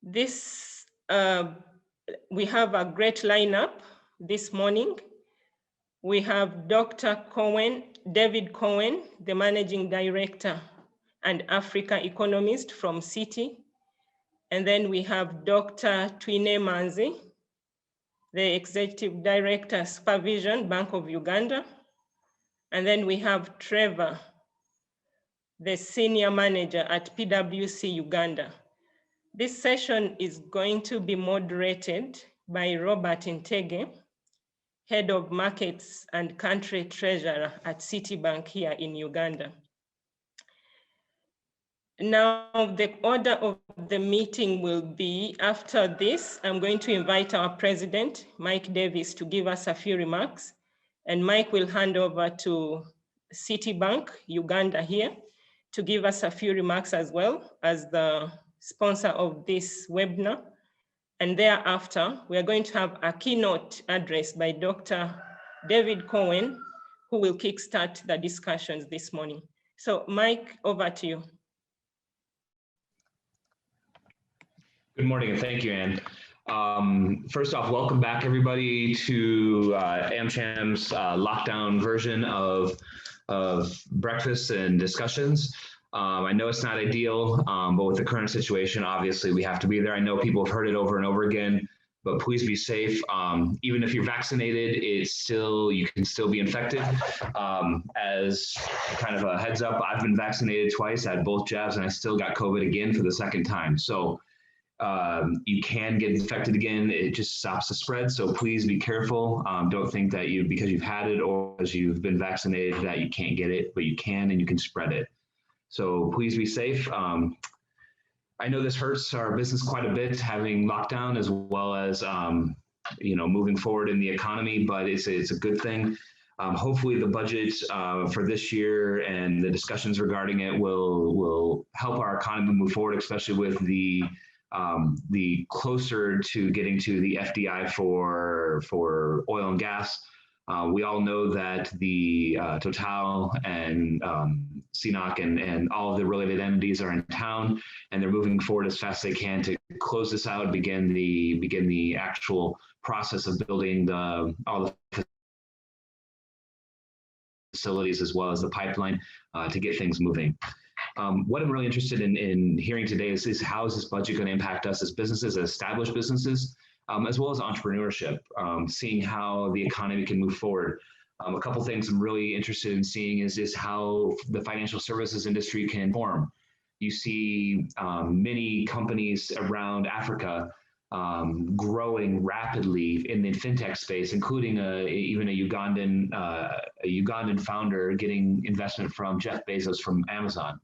This, we have a great lineup this morning. We have Dr. David Cohen, the Managing Director and Africa Economist from Citi. And then we have Dr. Twine Manzi, the Executive Director, Supervision, Bank of Uganda. And then we have Trevor, the Senior Manager at PwC Uganda. This session is going to be moderated by Robert Ntege, Head of Markets and Country Treasurer at Citibank here in Uganda. Now, the order of the meeting will be, after this, I'm going to invite our President, Mike Davis, to give us a few remarks. And Mike will hand over to Citibank, Uganda here, to give us a few remarks as well as the sponsor of this webinar. And thereafter, we are going to have a keynote address by Dr. David Cohen, who will kickstart the discussions this morning. So Mike, over to you. Good morning, and thank you, Anne. First off, welcome back, everybody, to AmCham's lockdown version of breakfasts and discussions. I know it's not ideal, but with the current situation, obviously, we have to be there. I know people have heard it over and over again, but please be safe. Even if you're vaccinated, you can still be infected. As kind of a heads up, I've been vaccinated twice. I had both jabs, and I still got COVID again for the second time. So you can get infected again. It just stops the spread. So please be careful. Don't think that because you've had it or as you've been vaccinated that you can't get it, but you can, and you can spread it. So please be safe. I know this hurts our business quite a bit, having lockdown as well as moving forward in the economy, but it's a good thing. Hopefully the budget for this year and the discussions regarding it will help our economy move forward, especially with the closer to getting to the FDI for oil and gas. We all know that the Total and CNOC and all of the related entities are in town, and they're moving forward as fast as they can to close this out, begin the actual process of building all the facilities as well as the pipeline to get things moving. What I'm really interested in hearing today is how is this budget going to impact us as businesses, as established businesses, as well as entrepreneurship, seeing how the economy can move forward. A couple things I'm really interested in seeing is how the financial services industry can form. You see many companies around Africa growing rapidly in the fintech space, including even a Ugandan founder getting investment from Jeff Bezos from Amazon.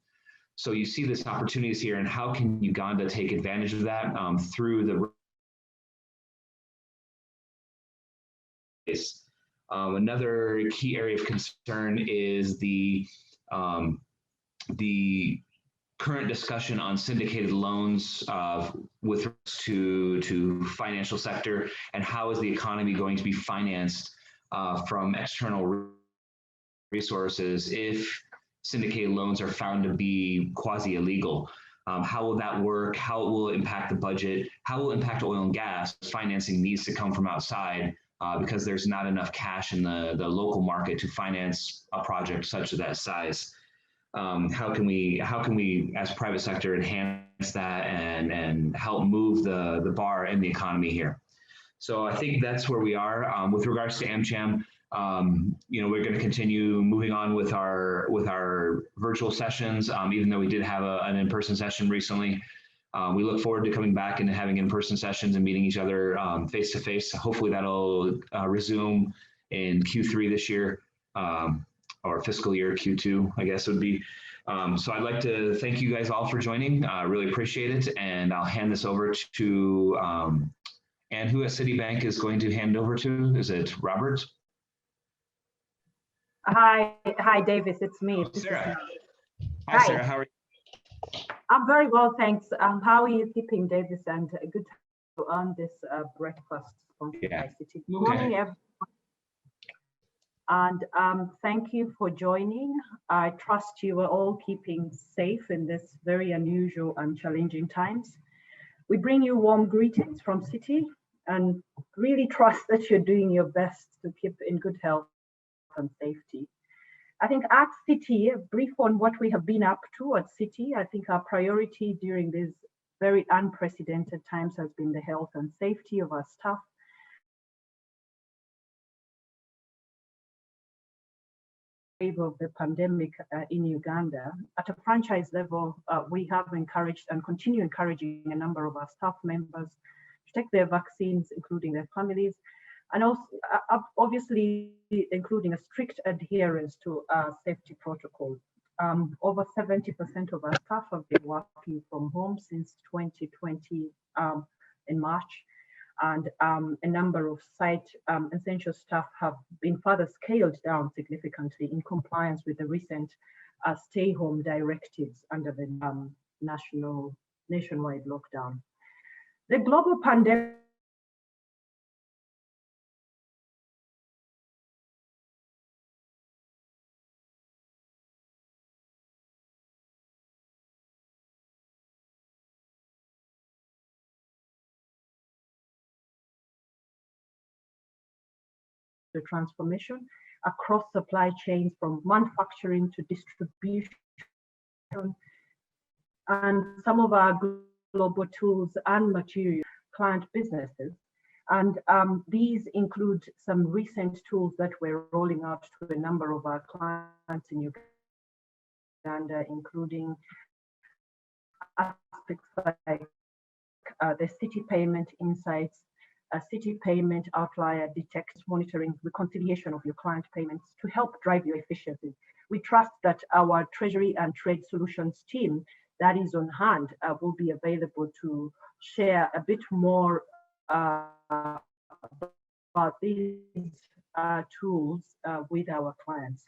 So you see this opportunities here, and how can Uganda take advantage of that through the another key area of concern is the current discussion on syndicated loans with respect to financial sector, and how is the economy going to be financed from external resources if syndicated loans are found to be quasi-illegal. How will that work? How will it impact the budget? How will it impact oil and gas? Financing needs to come from outside because there's not enough cash in the local market to finance a project such as that size. How can we as private sector enhance that and help move the bar in the economy here? So I think that's where we are with regards to AmCham. We're going to continue moving on with our virtual sessions, even though we did have an in-person session recently. We look forward to coming back and having in-person sessions and meeting each other face-to-face. Hopefully that'll resume in Q3 this year, or fiscal year Q2, I guess it would be. So I'd like to thank you guys all for joining. I really appreciate it. And I'll hand this over to, and who at Citibank is going to hand over to? Is it Robert? Hi, Davis, it's me. Oh, Sarah. Hi, Sarah, how are you? I'm very well, thanks. How are you keeping, Davis? And good to earn this breakfast sponsored by Citi. Good morning, everyone. And thank you for joining. I trust you are all keeping safe in this very unusual and challenging times. We bring you warm greetings from Citi and really trust that you're doing your best to keep in good health and safety. I think at Citi, a brief on what we have been up to at Citi. I think our priority during these very unprecedented times has been the health and safety of our staff. Of the pandemic in Uganda, at a franchise level, we have encouraged and continue encouraging a number of our staff members to take their vaccines, including their families, and also obviously including a strict adherence to safety protocols. Over 70% of our staff have been working from home since 2020 in March. And a number of site essential staff have been further scaled down significantly in compliance with the recent stay-home directives under the nationwide lockdown. The global pandemic the transformation across supply chains from manufacturing to distribution, and some of our global tools and material client businesses. And these include some recent tools that we're rolling out to a number of our clients in Uganda, including aspects like the Citi Payment Insights, Citi Payment Outlier Detect, monitoring reconciliation of your client payments to help drive your efficiency. We trust that our Treasury and Trade Solutions team that is on hand will be available to share a bit more about these tools with our clients.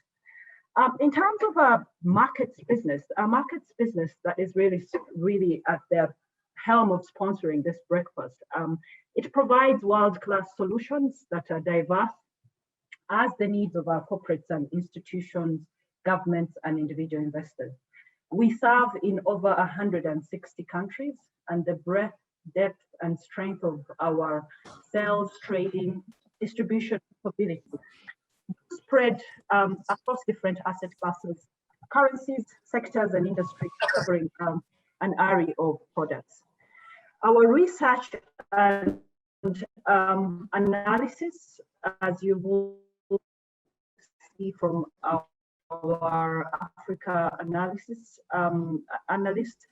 In terms of our markets business that is really at the helm of sponsoring this breakfast. It provides world-class solutions that are diverse as the needs of our corporates and institutions, governments, and individual investors. We serve in over 160 countries, and the breadth, depth, and strength of our sales, trading, distribution capability spread across different asset classes, currencies, sectors, and industries, covering an array of products. Our research and analysis, as you will see from our Africa analysis analyst,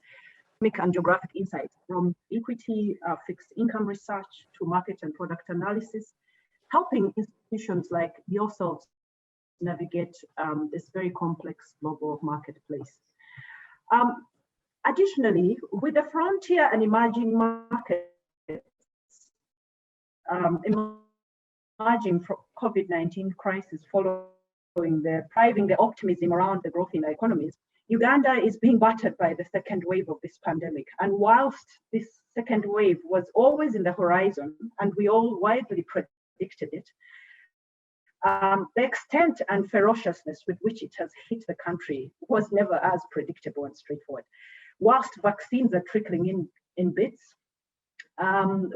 and geographic insights from equity, fixed income research to market and product analysis, helping institutions like yourselves navigate this very complex global marketplace. Additionally, with the frontier and emerging markets emerging from COVID-19 crisis following driving the optimism around the growth in the economies, Uganda is being battered by the second wave of this pandemic. And whilst this second wave was always in the horizon, and we all widely predicted it, the extent and ferociousness with which it has hit the country was never as predictable and straightforward. Whilst vaccines are trickling in bits,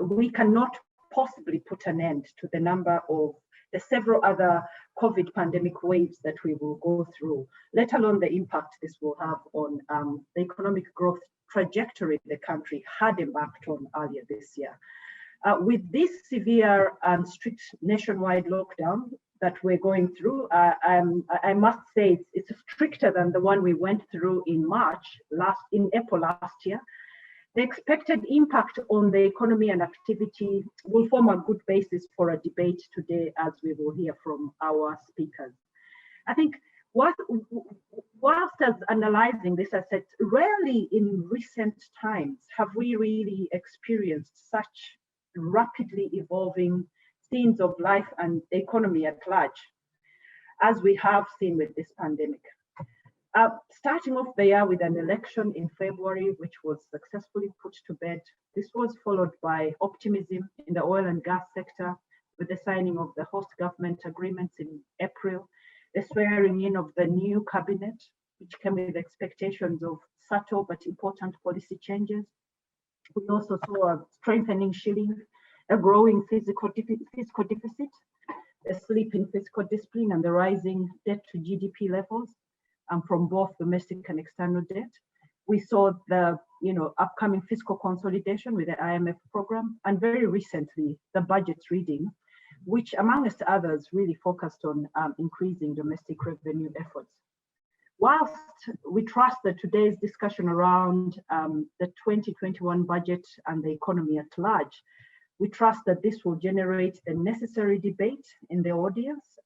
we cannot possibly put an end to the number of the several other COVID pandemic waves that we will go through, let alone the impact this will have on the economic growth trajectory the country had embarked on earlier this year. With this severe and strict nationwide lockdown that we're going through, I must say it's stricter than the one we went through in April last year. The expected impact on the economy and activity will form a good basis for a debate today, as we will hear from our speakers. I think whilst as analyzing this asset, rarely in recent times have we really experienced such rapidly evolving scenes of life and the economy at large, as we have seen with this pandemic. Starting off the year with an election in February, which was successfully put to bed. This was followed by optimism in the oil and gas sector with the signing of the host government agreements in April, the swearing in of the new cabinet, which came with expectations of subtle but important policy changes. We also saw a strengthening shilling, a growing fiscal deficit, a slip in fiscal discipline, and the rising debt to GDP levels from both domestic and external debt. We saw the upcoming fiscal consolidation with the IMF program, and very recently the budget reading, which amongst others really focused on increasing domestic revenue efforts. Whilst we trust that today's discussion around the 2021 budget and the economy at large, we trust that this will generate the necessary debate in the audience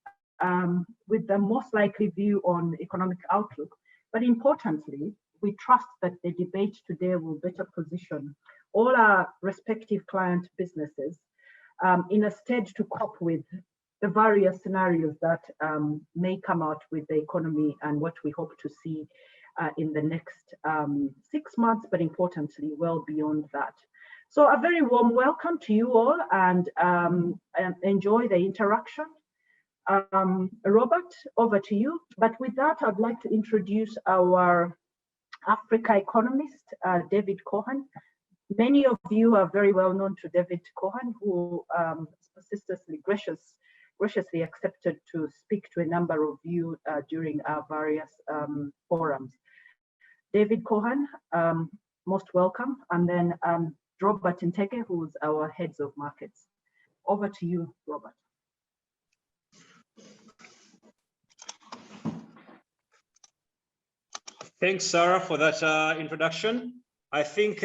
with the most likely view on economic outlook. But importantly, we trust that the debate today will better position all our respective client businesses in a state to cope with the various scenarios that may come out with the economy and what we hope to see in the next 6 months, but importantly, well beyond that. So a very warm welcome to you all, and enjoy the interaction. Robert, over to you. But with that, I'd like to introduce our Africa economist, David Cohen. Many of you are very well known to David Cohen, who persistently, graciously accepted to speak to a number of you during our various forums. David Cohen, most welcome. And then Robert Ntege, who's our heads of markets. Over to you, Robert. Thanks, Sarah, for that introduction. I think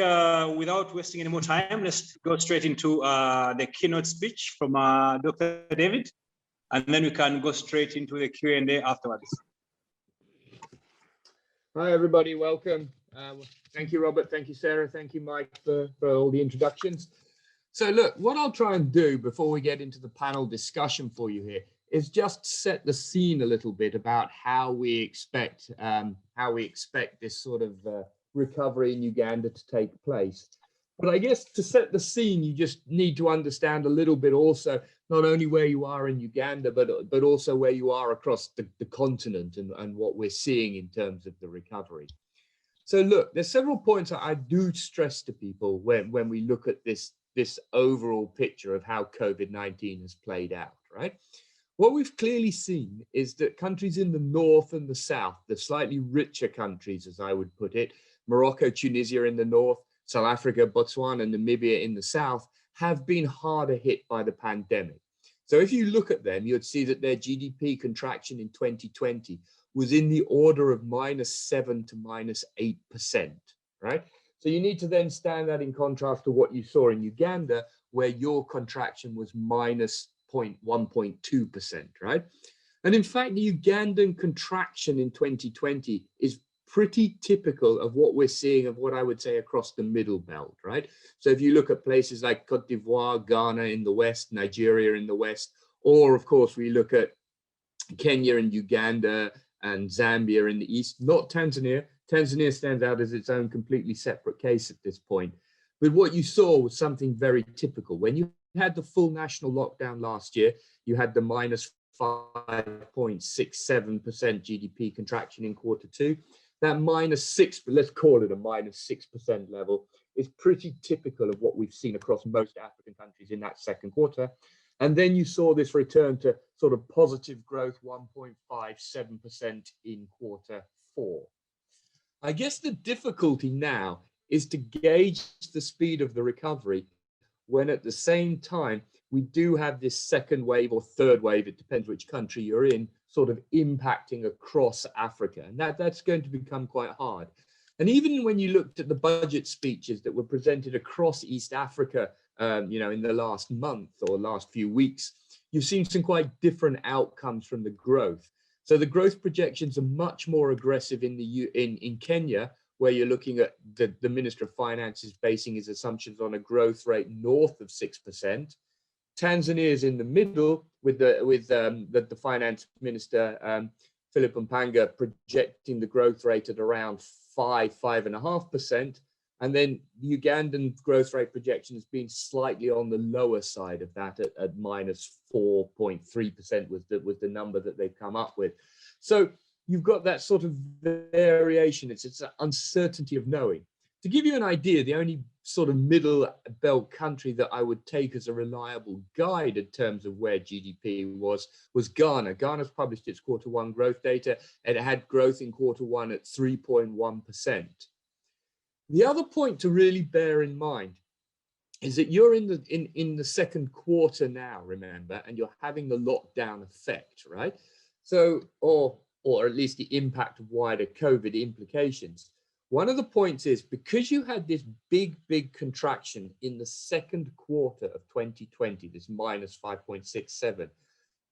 without wasting any more time, let's go straight into the keynote speech from Dr. David, and then we can go straight into the Q&A afterwards. Hi, everybody. Welcome. Thank you, Robert. Thank you, Sarah. Thank you, Mike, for all the introductions. So look, what I'll try and do before we get into the panel discussion for you here is just set the scene a little bit about how we expect this sort of recovery in Uganda to take place. But I guess to set the scene, you just need to understand a little bit also, not only where you are in Uganda, but also where you are across the continent and what we're seeing in terms of the recovery. So look, there's several points that I do stress to people when we look at this overall picture of how COVID-19 has played out, right? What we've clearly seen is that countries in the north and the south, the slightly richer countries, as I would put it, Morocco, Tunisia in the north, South Africa, Botswana, Namibia in the south, have been harder hit by the pandemic. So if you look at them, you'd see that their GDP contraction in 2020 was in the order of -7 to -8%, right? So you need to then stand that in contrast to what you saw in Uganda, where your contraction was -1.2%, right? And in fact, the Ugandan contraction in 2020 is pretty typical of what we're seeing of what I would say across the middle belt, right? So if you look at places like Cote d'Ivoire, Ghana in the west, Nigeria in the west, or of course we look at Kenya and Uganda and Zambia in the east, not Tanzania. Tanzania stands out as its own completely separate case at this point. But what you saw was something very typical. When you had the full national lockdown last year, you had the -5.67% GDP contraction in Q2. That -6, but let's call it a -6% level, is pretty typical of what we've seen across most African countries in that second quarter. And then you saw this return to sort of positive growth, 1.57% in Q4. I guess the difficulty now is to gauge the speed of the recovery when at the same time we do have this second wave or third wave, it depends which country you're in, sort of impacting across Africa. And that's going to become quite hard. And even when you looked at the budget speeches that were presented across East Africa, in the last month or last few weeks, you've seen some quite different outcomes from the growth. So the growth projections are much more aggressive in Kenya, where you're looking at the Minister of Finance is basing his assumptions on a growth rate north of 6%. Tanzania is in the middle with the Finance Minister, Philip Mpanga, projecting the growth rate at around 5.5%. And then the Ugandan growth rate projection has been slightly on the lower side of that at -4.3% was the number that they've come up with. So you've got that sort of variation. It's an uncertainty of knowing. To give you an idea, the only sort of middle belt country that I would take as a reliable guide in terms of where GDP was Ghana. Ghana's published its Q1 growth data, and it had growth in Q1 at 3.1%. The other point to really bear in mind is that you're in the second quarter now, remember, and you're having the lockdown effect, right? So, or at least the impact of wider COVID implications. One of the points is, because you had this big contraction in the second quarter of 2020, this minus 5.67,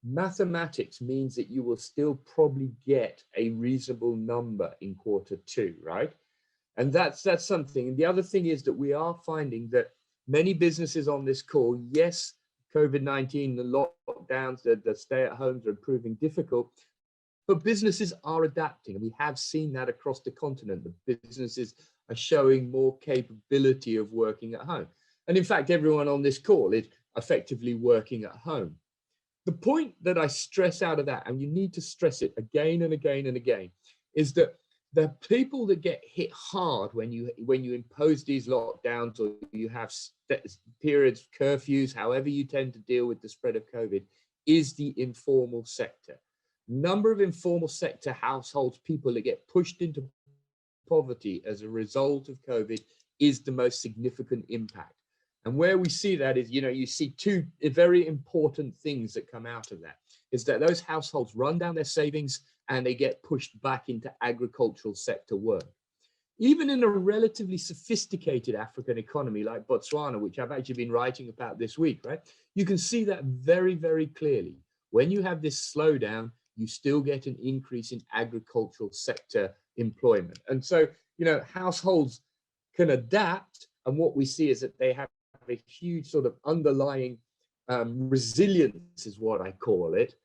mathematics means that you will still probably get a reasonable number in Q2, right? And that's something. And the other thing is that we are finding that many businesses on this call, yes, COVID-19, the lockdowns, the stay-at-homes are proving difficult, but businesses are adapting, and we have seen that across the continent. The businesses are showing more capability of working at home. And in fact, everyone on this call is effectively working at home. The point that I stress out of that, and you need to stress it again and again and again, is that the people that get hit hard when you impose these lockdowns, or you have periods, curfews, however you tend to deal with the spread of COVID, is the informal sector. Number of informal sector households, people that get pushed into poverty as a result of COVID, is the most significant impact. And where we see that is, you see two very important things that come out of that, is that those households run down their savings and they get pushed back into agricultural sector work. Even in a relatively sophisticated African economy like Botswana, which I've actually been writing about this week, right? You can see that very, very clearly. When you have this slowdown, you still get an increase in agricultural sector employment. And so, households can adapt. And what we see is that they have a huge sort of underlying resilience, is what I call it,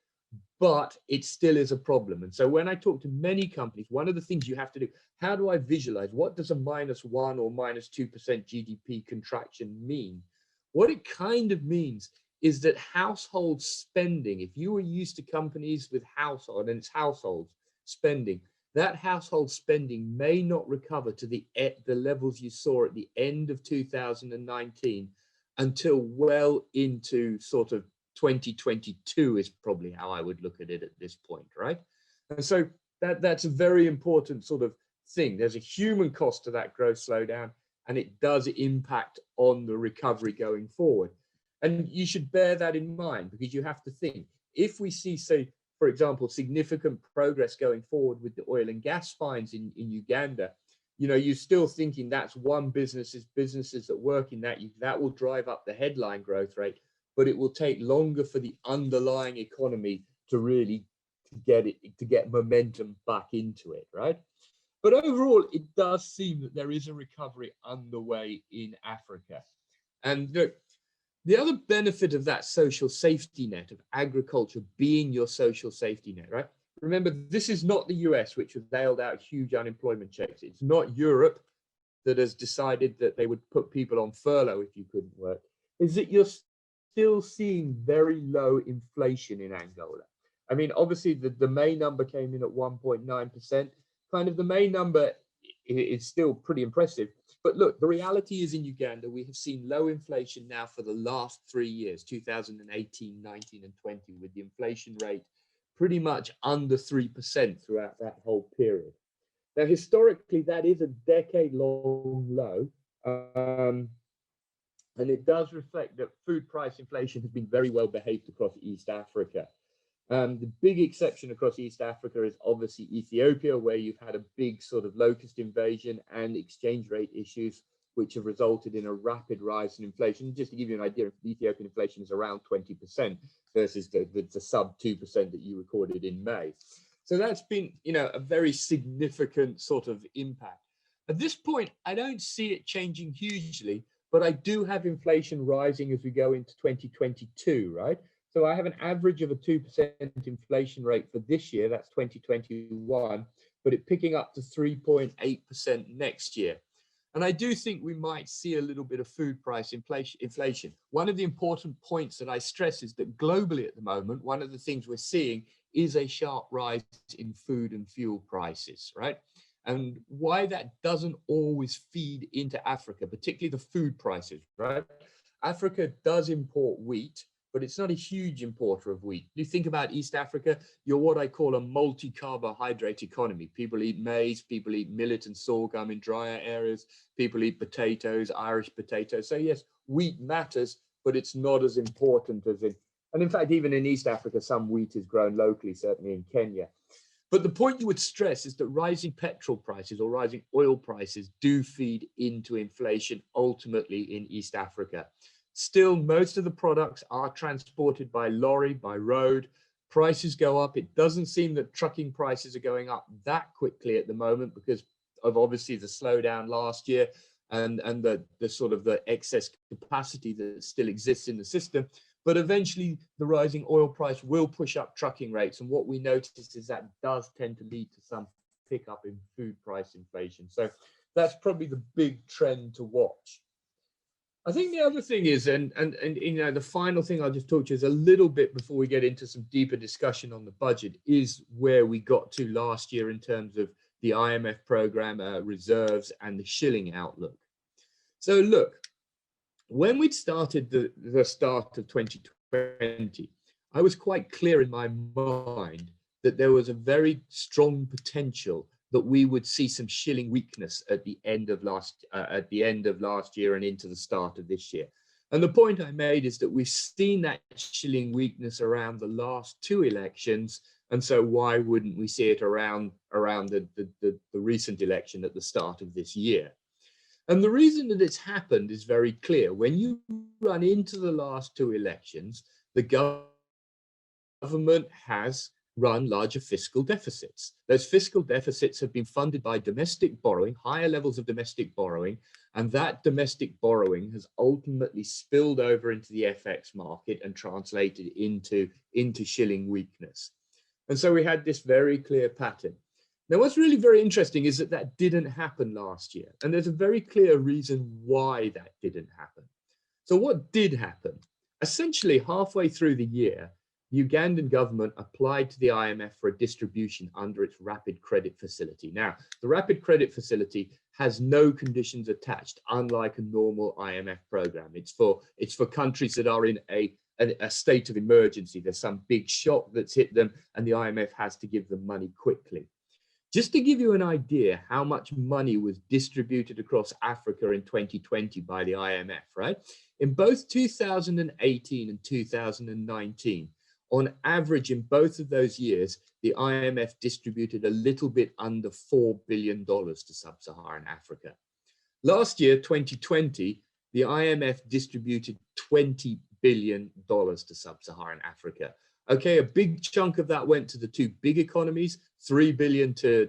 but it still is a problem. And so when I talk to many companies, one of the things you have to do, how do I visualize? What does a -1 or -2% GDP contraction mean? What it kind of means is that household spending, if you were used to companies with household and it's households spending, that household spending may not recover to the levels you saw at the end of 2019 until well into sort of 2022 is probably how I would look at it at this point, right? And so that's a very important sort of thing. There's a human cost to that growth slowdown, and it does impact on the recovery going forward. And you should bear that in mind, because you have to think, if we see, say, for example, significant progress going forward with the oil and gas finds in Uganda, you're still thinking that's one businesses that work in that will drive up the headline growth rate, but it will take longer for the underlying economy to really get momentum back into it, right? But overall, it does seem that there is a recovery underway in Africa. And look, the other benefit of that social safety net, of agriculture being your social safety net, right? Remember, this is not the US, which has bailed out huge unemployment checks. It's not Europe that has decided that they would put people on furlough if you couldn't work. Is that you're still seeing very low inflation in Angola. I mean, obviously, the May number came in at 1.9%. Kind of the May number is still pretty impressive. But look, the reality is in Uganda, we have seen low inflation now for the last 3 years, 2018, 19, and 20, with the inflation rate pretty much under 3% throughout that whole period. Now, historically, that is a decade-long low. And it does reflect that food price inflation has been very well behaved across East Africa. The big exception across East Africa is obviously Ethiopia, where you've had a big sort of locust invasion and exchange rate issues, which have resulted in a rapid rise in inflation. Just to give you an idea, Ethiopian inflation is around 20% versus the sub 2% that you recorded in May. So that's been, a very significant sort of impact. At this point, I don't see it changing hugely, but I do have inflation rising as we go into 2022, right? So I have an average of a 2% inflation rate for this year, that's 2021, but it picking up to 3.8% next year. And I do think we might see a little bit of food price inflation. One of the important points that I stress is that globally at the moment, one of the things we're seeing is a sharp rise in food and fuel prices, right? and why that doesn't always feed into Africa, particularly the food prices, right? Africa does import wheat, but it's not a huge importer of wheat. You think about East Africa, you're what I call a multi-carbohydrate economy. People eat maize, people eat millet and sorghum in drier areas, people eat potatoes, Irish potatoes. So yes, wheat matters, but it's not as important as in, and in fact, even in East Africa, some wheat is grown locally, certainly in Kenya. But the point you would stress is that rising petrol prices or rising oil prices do feed into inflation ultimately in East Africa. Still, most of the products are transported by lorry, by road. Prices go up. It doesn't seem that trucking prices are going up that quickly at the moment because of obviously the slowdown last year and the sort of the excess capacity that still exists in the system. But eventually the rising oil price will push up trucking rates. And what we notice is that does tend to lead to some pickup in food price inflation. So that's probably the big trend to watch. I think the other thing is, and you know, the final thing I'll just talk to you is a little bit before we get into some deeper discussion on the budget is where we got to last year in terms of the IMF program, reserves and the shilling outlook. So look, when we started the start of 2020, I was quite clear in my mind that there was a very strong potential that we would see some shilling weakness at the end of last year and into the start of this year. And the point I made is that we've seen that shilling weakness around the last two elections, and so why wouldn't we see it around the recent election at the start of this year? And the reason that it's happened is very clear. When you run into the last two elections, the government has run larger fiscal deficits. Those fiscal deficits have been funded by domestic borrowing, higher levels of domestic borrowing, and that domestic borrowing has ultimately spilled over into the FX market and translated into shilling weakness. And so we had this very clear pattern. Now, what's really very interesting is that that didn't happen last year, and there's a very clear reason why that didn't happen. So what did happen? Essentially, halfway through the year, the Ugandan government applied to the IMF for a distribution under its rapid credit facility. Now, the rapid credit facility has no conditions attached, unlike a normal IMF program. It's for countries that are in a state of emergency. There's some big shock that's hit them, and the IMF has to give them money quickly. Just to give you an idea how much money was distributed across Africa in 2020 by the IMF, right? In both 2018 and 2019, on average, in both of those years, the IMF distributed a little bit under $4 billion to sub-Saharan Africa. Last year, 2020, the IMF distributed $20 billion to sub-Saharan Africa. Okay, a big chunk of that went to the two big economies, 3 billion to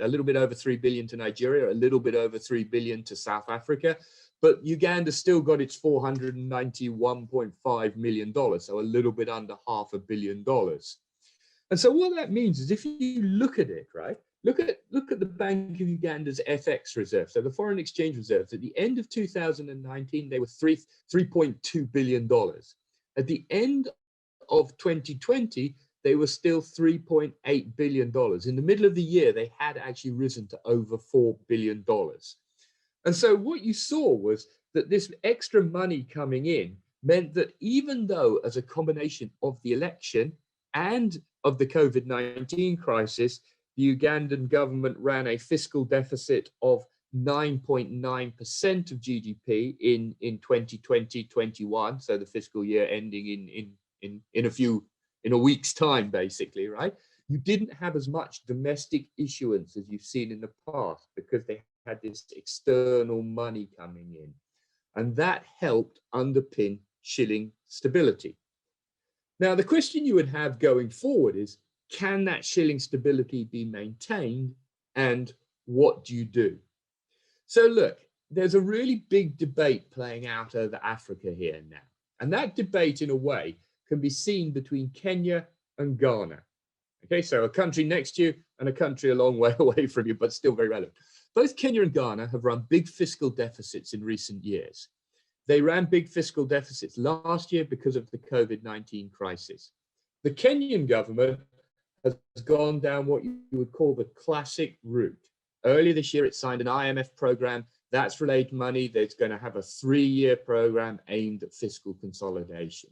a little bit over 3 billion to Nigeria, a little bit over 3 billion to South Africa. But Uganda still got its $491.5 million, so a little bit under $500 million. And so what that means is if you look at it, right, look at the Bank of Uganda's FX reserves, so the foreign exchange reserves. At the end of 2019, they were $3.2 billion. At the end of 2020, they were still $3.8 billion. In the middle of the year, they had actually risen to over $4 billion. And so what you saw was that this extra money coming in meant that even though as a combination of the election and of the COVID-19 crisis, the Ugandan government ran a fiscal deficit of 9.9% of GDP in 2020-21, so the fiscal year ending in a week's time, basically, right? You didn't have as much domestic issuance as you've seen in the past because they had this external money coming in, and that helped underpin shilling stability. Now, the question you would have going forward is, can that shilling stability be maintained, and what do you do? So look, there's a really big debate playing out over Africa here now, and that debate in a way can be seen between Kenya and Ghana. Okay, so a country next to you and a country a long way away from you, but still very relevant. Both Kenya and Ghana have run big fiscal deficits in recent years. They ran big fiscal deficits last year because of the COVID-19 crisis. The Kenyan government has gone down what you would call the classic route. Earlier this year, it signed an IMF program that's related money that's going to have a 3-year program aimed at fiscal consolidation.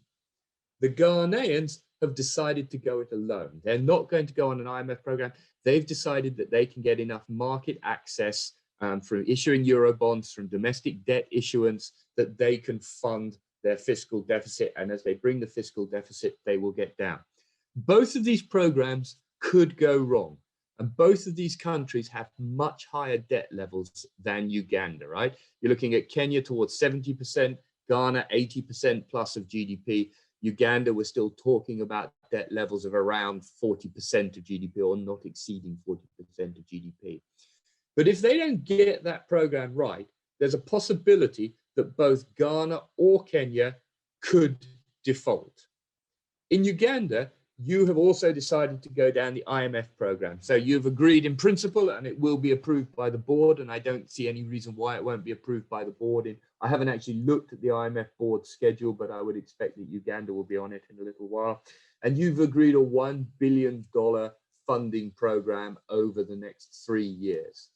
The Ghanaians have decided to go it alone. They're not going to go on an IMF program. They've decided that they can get enough market access from issuing Eurobonds, from domestic debt issuance, that they can fund their fiscal deficit. And as they bring the fiscal deficit, they will get down. Both of these programs could go wrong. And both of these countries have much higher debt levels than Uganda, right? You're looking at Kenya towards 70%, Ghana 80% plus of GDP. Uganda, we're still talking about debt levels of around 40% of GDP or not exceeding 40% of GDP. But if they don't get that program right, there's a possibility that both Ghana or Kenya could default. In Uganda, you have also decided to go down the IMF program. So you've agreed in principle and it will be approved by the board. And I don't see any reason why it won't be approved by the board. I haven't actually looked at the IMF board schedule, but I would expect that Uganda will be on it in a little while. And you've agreed a $1 billion funding program over the next 3 years.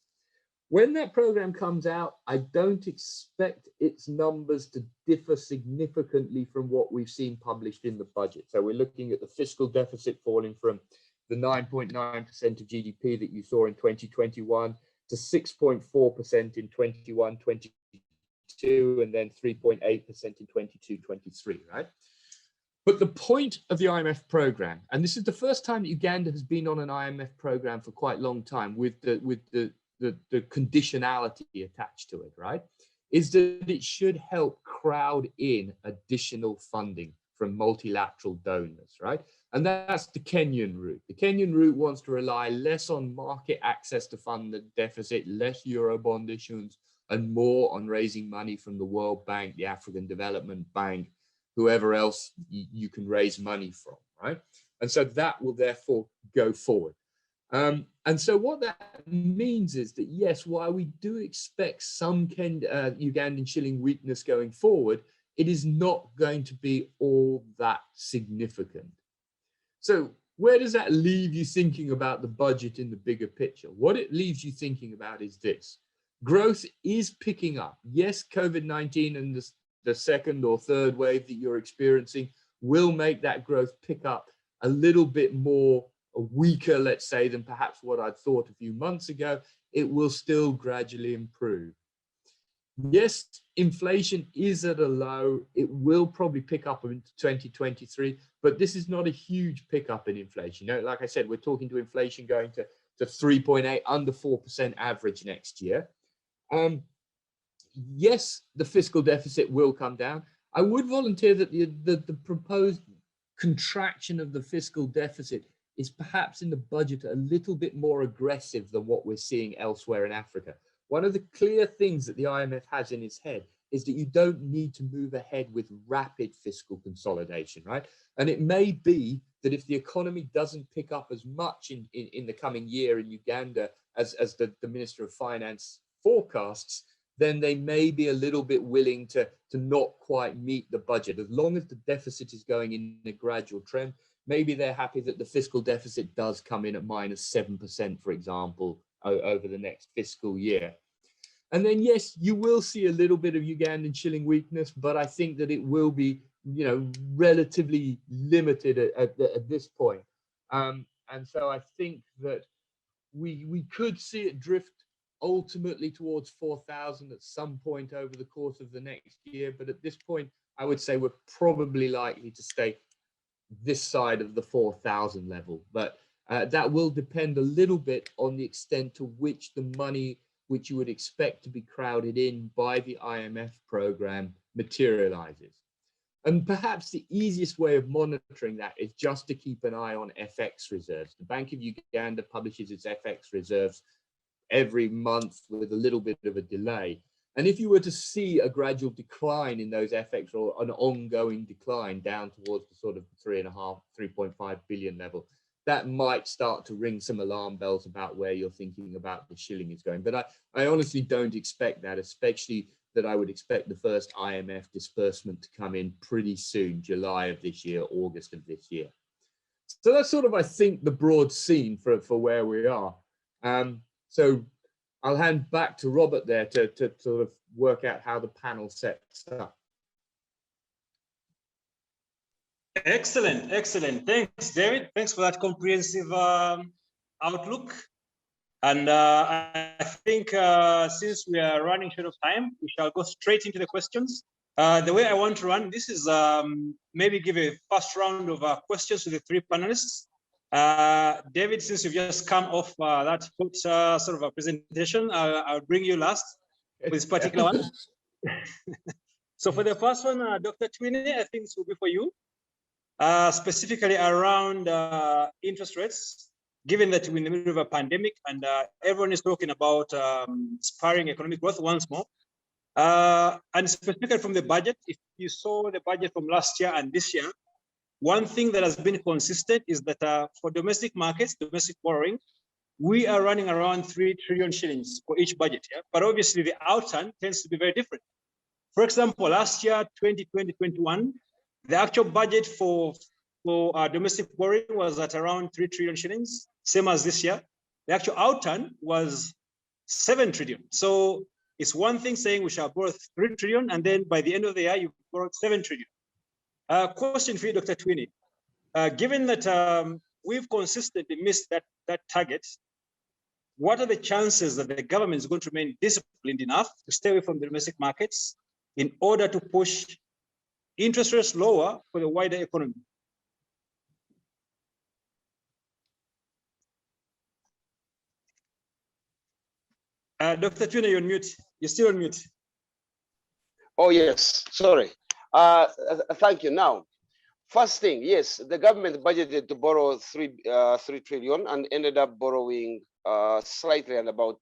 When that program comes out, I don't expect its numbers to differ significantly from what we've seen published in the budget. So we're looking at the fiscal deficit falling from the 9.9% of GDP that you saw in 2021 to 6.4% in 21-22, and then 3.8% in 22-23, right? But the point of the IMF program, and this is the first time Uganda has been on an IMF program for quite a long time with the conditionality attached to it, right, is that it should help crowd in additional funding from multilateral donors, right? And that's the Kenyan route. The Kenyan route wants to rely less on market access to fund the deficit, less Eurobond issuance, and more on raising money from the World Bank, the African Development Bank, whoever else you can raise money from, right? And so that will therefore go forward. And so what that means is that, yes, while we do expect some Ugandan shilling weakness going forward, it is not going to be all that significant. So where does that leave you thinking about the budget in the bigger picture? What it leaves you thinking about is this. Growth is picking up. Yes, COVID-19 and the second or third wave that you're experiencing will make that growth pick up a little bit more weaker, let's say, than perhaps what I'd thought a few months ago. It will still gradually improve. Yes, inflation is at a low. It will probably pick up into 2023, but this is not a huge pickup in inflation. You know, like I said, we're talking to inflation going to 3.8, under 4% average next year. Yes, the fiscal deficit will come down. I would volunteer that the proposed contraction of the fiscal deficit is perhaps in the budget a little bit more aggressive than what we're seeing elsewhere in Africa. One of the clear things that the IMF has in its head is that you don't need to move ahead with rapid fiscal consolidation, right? And it may be that if the economy doesn't pick up as much in the coming year in Uganda as the Minister of Finance forecasts, then they may be a little bit willing to not quite meet the budget. As long as the deficit is going in a gradual trend, maybe they're happy that the fiscal deficit does come in at -7%, for example, over the next fiscal year. And then, yes, you will see a little bit of Ugandan shilling weakness, but I think that it will be, you know, relatively limited at this point. And so I think that we could see it drift ultimately towards 4,000 at some point over the course of the next year. But at this point, I would say we're probably likely to stay this side of the 4,000 level. But that will depend a little bit on the extent to which the money which you would expect to be crowded in by the IMF program materializes. And perhaps the easiest way of monitoring that is just to keep an eye on FX reserves. The Bank of Uganda publishes its FX reserves every month with a little bit of a delay. And if you were to see a gradual decline in those FX, or an ongoing decline down towards the sort of 3.5 billion level, that might start to ring some alarm bells about where you're thinking about the shilling is going. But I honestly don't expect that, especially that I would expect the first IMF disbursement to come in pretty soon, July of this year, August of this year. So that's sort of, I think, the broad scene for where we are. So I'll hand back to Robert there to sort of work out how the panel sets up. Excellent, excellent. Thanks, David. Thanks for that comprehensive outlook. And I think since we are running short of time, we shall go straight into the questions. The way I want to run this is maybe give a first round of questions to the three panelists. David, since you've just come off that sort of a presentation, I'll bring you last with this particular one. So for the first one, Dr. Twine, I think this will be for you. Specifically around interest rates, given that we're in the middle of a pandemic and everyone is talking about spurring economic growth once more. And specifically from the budget, if you saw the budget from last year and this year, one thing that has been consistent is that for domestic markets, domestic borrowing, we are running around 3 trillion shillings for each budget. Yeah? But obviously the outturn tends to be very different. For example, last year, 2020-21, the actual budget for domestic borrowing was at around 3 trillion shillings, same as this year. The actual outturn was 7 trillion. So it's one thing saying we shall borrow 3 trillion, and then by the end of the year, you've borrowed 7 trillion. Question for you, Dr. Twine. Given that we've consistently missed that target, what are the chances that the government is going to remain disciplined enough to stay away from the domestic markets in order to push interest rates lower for the wider economy? Dr. Twine, you're on mute. You're still on mute. Oh, yes, sorry. Thank you. Now, first thing, yes, the government budgeted to borrow 3 trillion and ended up borrowing slightly at about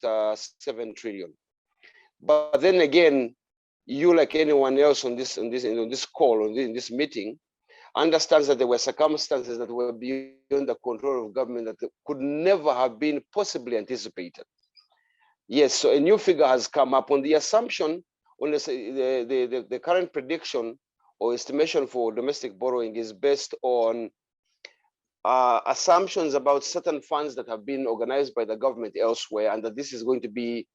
7 trillion. But then again, you, like anyone else on this call, in this meeting, understands that there were circumstances that were beyond the control of government that could never have been possibly anticipated. Yes, so a new figure has come up on the assumption, on the current prediction or estimation for domestic borrowing is based on assumptions about certain funds that have been organized by the government elsewhere, and that this is going to be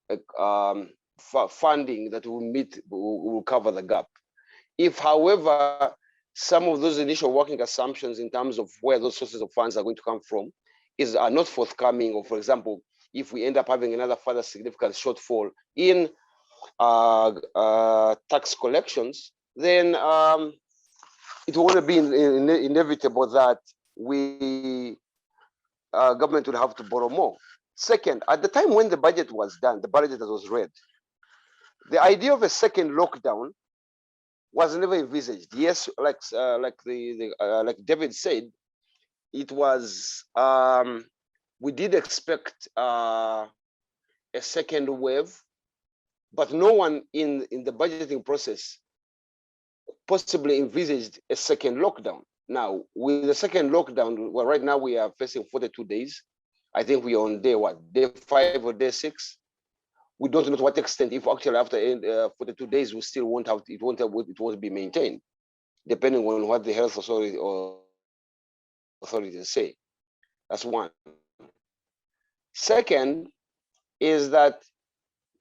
funding that will cover the gap. If, however, some of those initial working assumptions in terms of where those sources of funds are going to come from are not forthcoming, or for example, if we end up having another further significant shortfall in tax collections, then it will be inevitable that government will have to borrow more. Second, at the time when the budget was done, the budget that was read, the idea of a second lockdown was never envisaged. Yes, like David said, it was we did expect a second wave, but no one in the budgeting process possibly envisaged a second lockdown. Now, with the second lockdown, well, right now we are facing 42 days. I think we are on day 5 or day 6. We don't know to what extent, if actually after 42 days, we still won't have, it won't be maintained, depending on what the health authority or authorities say. That's one. Second is that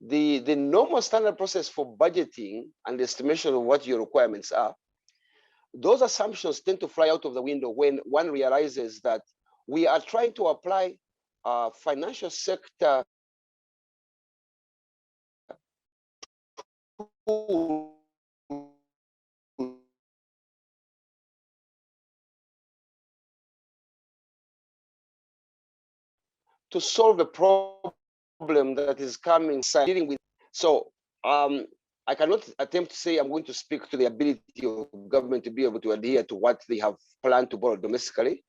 the normal standard process for budgeting and the estimation of what your requirements are, those assumptions tend to fly out of the window when one realizes that we are trying to apply financial sector to solve a problem that is coming dealing with. So I cannot attempt to say I'm going to speak to the ability of government to be able to adhere to what they have planned to borrow domestically,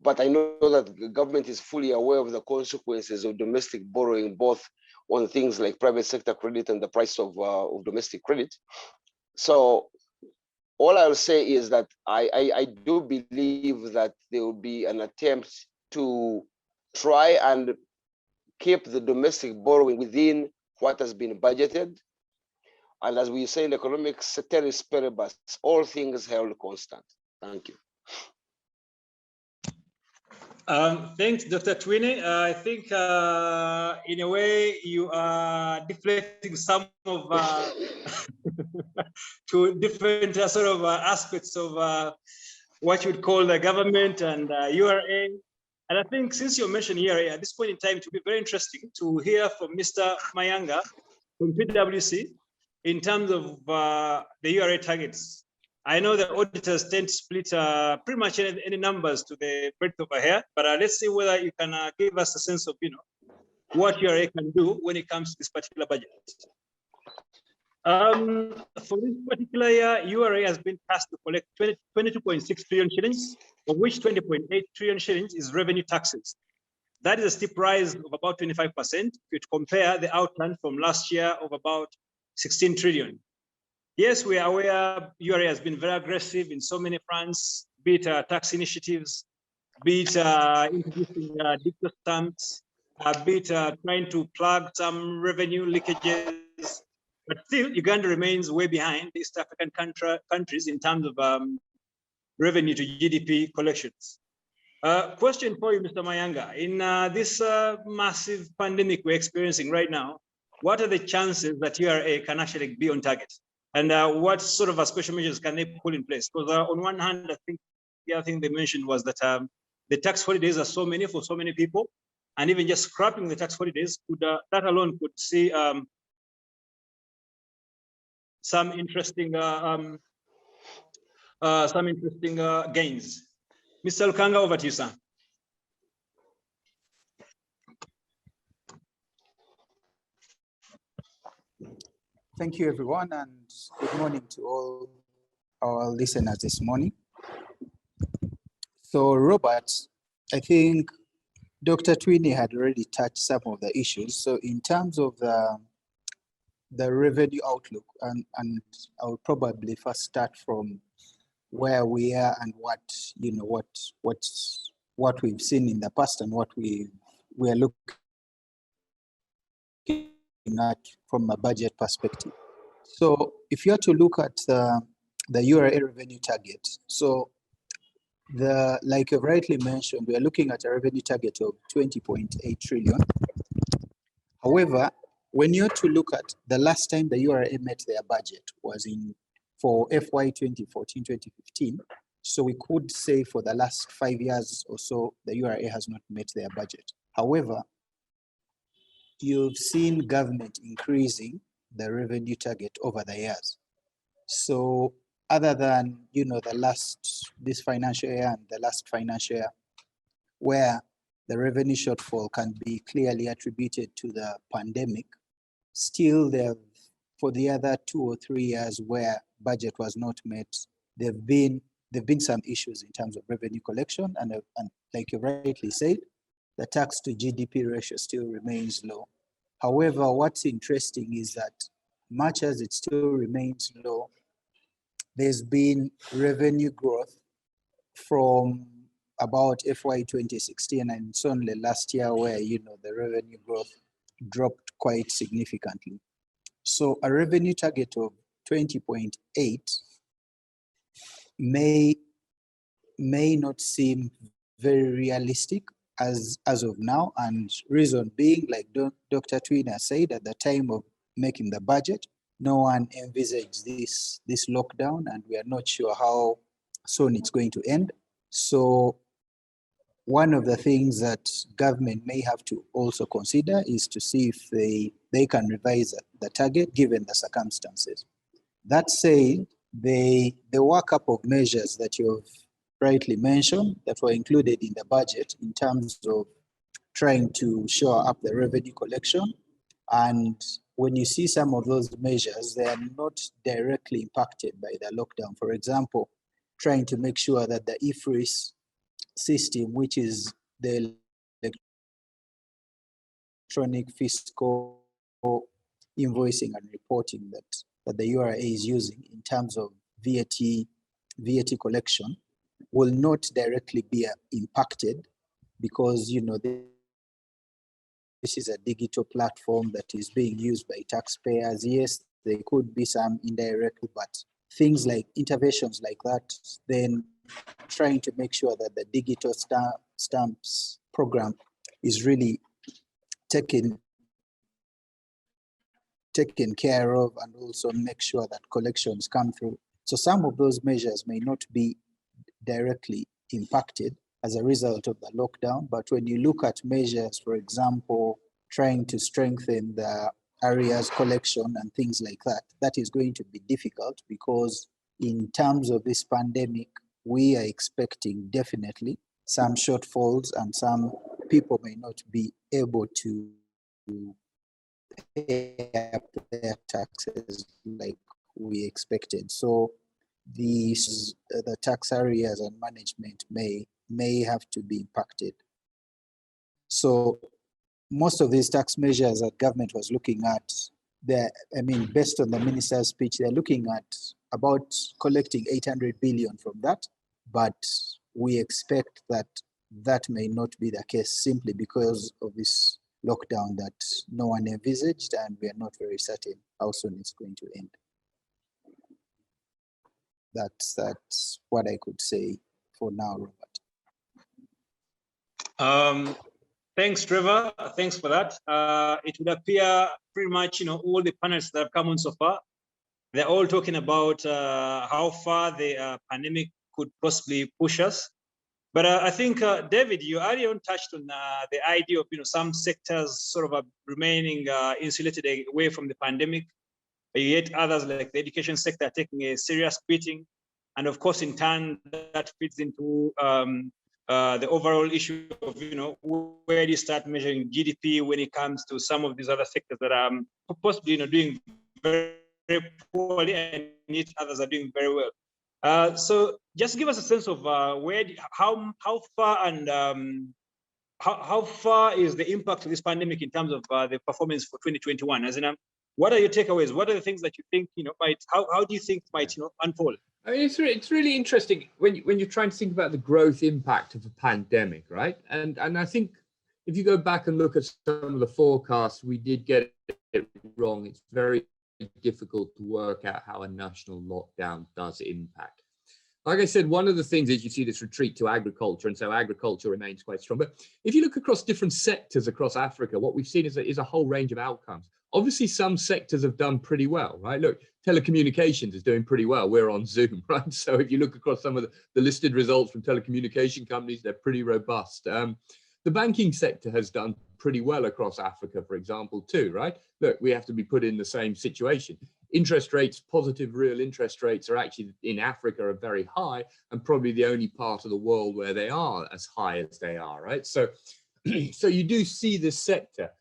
but I know that the government is fully aware of the consequences of domestic borrowing, both on things like private sector credit and the price of domestic credit. So all I'll say is that I do believe that there will be an attempt to try and keep the domestic borrowing within what has been budgeted. And as we say in economics, ceteris paribus, all things held constant. Thank you. Thanks, Dr. Twine. I think in a way you are deflecting some of to different sort of aspects of what you would call the government and URA. And I think since you mentioned URA at this point in time, it would be very interesting to hear from Mr. Mayanga from PwC in terms of the URA targets. I know the auditors tend to split pretty much any numbers to the breadth of a hair, but let's see whether you can give us a sense of, what URA can do when it comes to this particular budget. For this particular year, URA has been tasked to collect 22.6 trillion shillings, of which 20.8 trillion shillings is revenue taxes. That is a steep rise of about 25% if you compare the outturn from last year of about 16 trillion. Yes, we are aware URA has been very aggressive in so many fronts, be it tax initiatives, be it introducing digital stamps, be it trying to plug some revenue leakages. But still, Uganda remains way behind East African countries in terms of revenue to GDP collections. Question for you, Mr. Mayanga. In this massive pandemic we're experiencing right now, what are the chances that URA can actually be on target? And what sort of special measures can they put in place? Because on one hand, I think the other thing they mentioned was that the tax holidays are so many for so many people, and even just scrapping the tax holidays could that alone could see some interesting gains. Mr. Lukanga, over to you, sir. Thank you, everyone, and good morning to all our listeners this morning. So, Robert, I think Dr. Twine had already touched some of the issues. So, in terms of the revenue outlook, and I'll probably first start from where we are and what we've seen in the past and what we are looking at from a budget perspective. So if you are to look at the URA revenue target, so like you rightly mentioned, we are looking at a revenue target of 20.8 trillion. However, when you're to look at the last time the URA met their budget was for FY 2014-2015, so we could say for the last 5 years or so, the URA has not met their budget. However, you've seen government increasing the revenue target over the years. So other than, this financial year and the last financial year, where the revenue shortfall can be clearly attributed to the pandemic, still for the other 2 or 3 years where budget was not met, there've been some issues in terms of revenue collection, and like you rightly said, the tax to GDP ratio still remains low. However, what's interesting is that much as it still remains low, there's been revenue growth from about FY 2016, and it's only last year where the revenue growth dropped quite significantly. So a revenue target of 20.8 may not seem very realistic as of now, and reason being, like Dr. Twine said, at the time of making the budget, no one envisaged this lockdown, and we are not sure how soon it's going to end. So one of the things that government may have to also consider is to see if they can revise the target given the circumstances. That said, the workup of measures that you've rightly mentioned that were included in the budget in terms of trying to shore up the revenue collection, and when you see some of those measures, they are not directly impacted by the lockdown. For example, trying to make sure that the IFRIS system, which is the electronic fiscal invoicing and reporting that the URA is using in terms of VAT collection, will not directly be impacted because this is a digital platform that is being used by taxpayers. Yes, there could be some indirect, but things like interventions like that, then trying to make sure that the digital stamps program is really taken care of, and also make sure that collections come through. So some of those measures may not be directly impacted as a result of the lockdown, but when you look at measures, for example, trying to strengthen the arrears collection and things like that, that is going to be difficult, because in terms of this pandemic, we are expecting definitely some shortfalls, and some people may not be able to pay up their taxes like we expected. So the tax arrears and management may have to be impacted. So most of these tax measures that government was looking at, based on the minister's speech, they're looking at about collecting 800 billion from that, but we expect that that may not be the case, simply because of this lockdown that no one envisaged, and we are not very certain how soon it's going to end. That's what I could say for now, Robert. Thanks, Trevor. Thanks for that. It would appear pretty much, all the panels that have come on so far, they're all talking about how far the pandemic could possibly push us. But I think, David, you earlier on touched on the idea of, some sectors sort of remaining insulated away from the pandemic, yet others like the education sector taking a serious beating. And of course, in turn, that fits into the overall issue of, where do you start measuring GDP when it comes to some of these other sectors that are possibly, doing very, very poorly, and yet others are doing very well. So just give us a sense of how far and how far is the impact of this pandemic in terms of the performance for 2021? As in, what are your takeaways? What are the things that you think might? How do you think might unfold? I mean, it's really interesting when you're trying to think about the growth impact of a pandemic, right? And I think if you go back and look at some of the forecasts, we did get it wrong. It's very difficult to work out how a national lockdown does impact. Like I said, one of the things is you see this retreat to agriculture, and so agriculture remains quite strong. But if you look across different sectors across Africa, what we've seen is a whole range of outcomes. Obviously, some sectors have done pretty well, right? Look, telecommunications is doing pretty well. We're on Zoom, right? So if you look across some of the listed results from telecommunication companies, they're pretty robust. The banking sector has done pretty well across Africa, for example, too, right? Look, we have to be put in the same situation. Interest rates, positive real interest rates are actually in Africa are very high, and probably the only part of the world where they are as high as they are, right? So, so you do see this sector.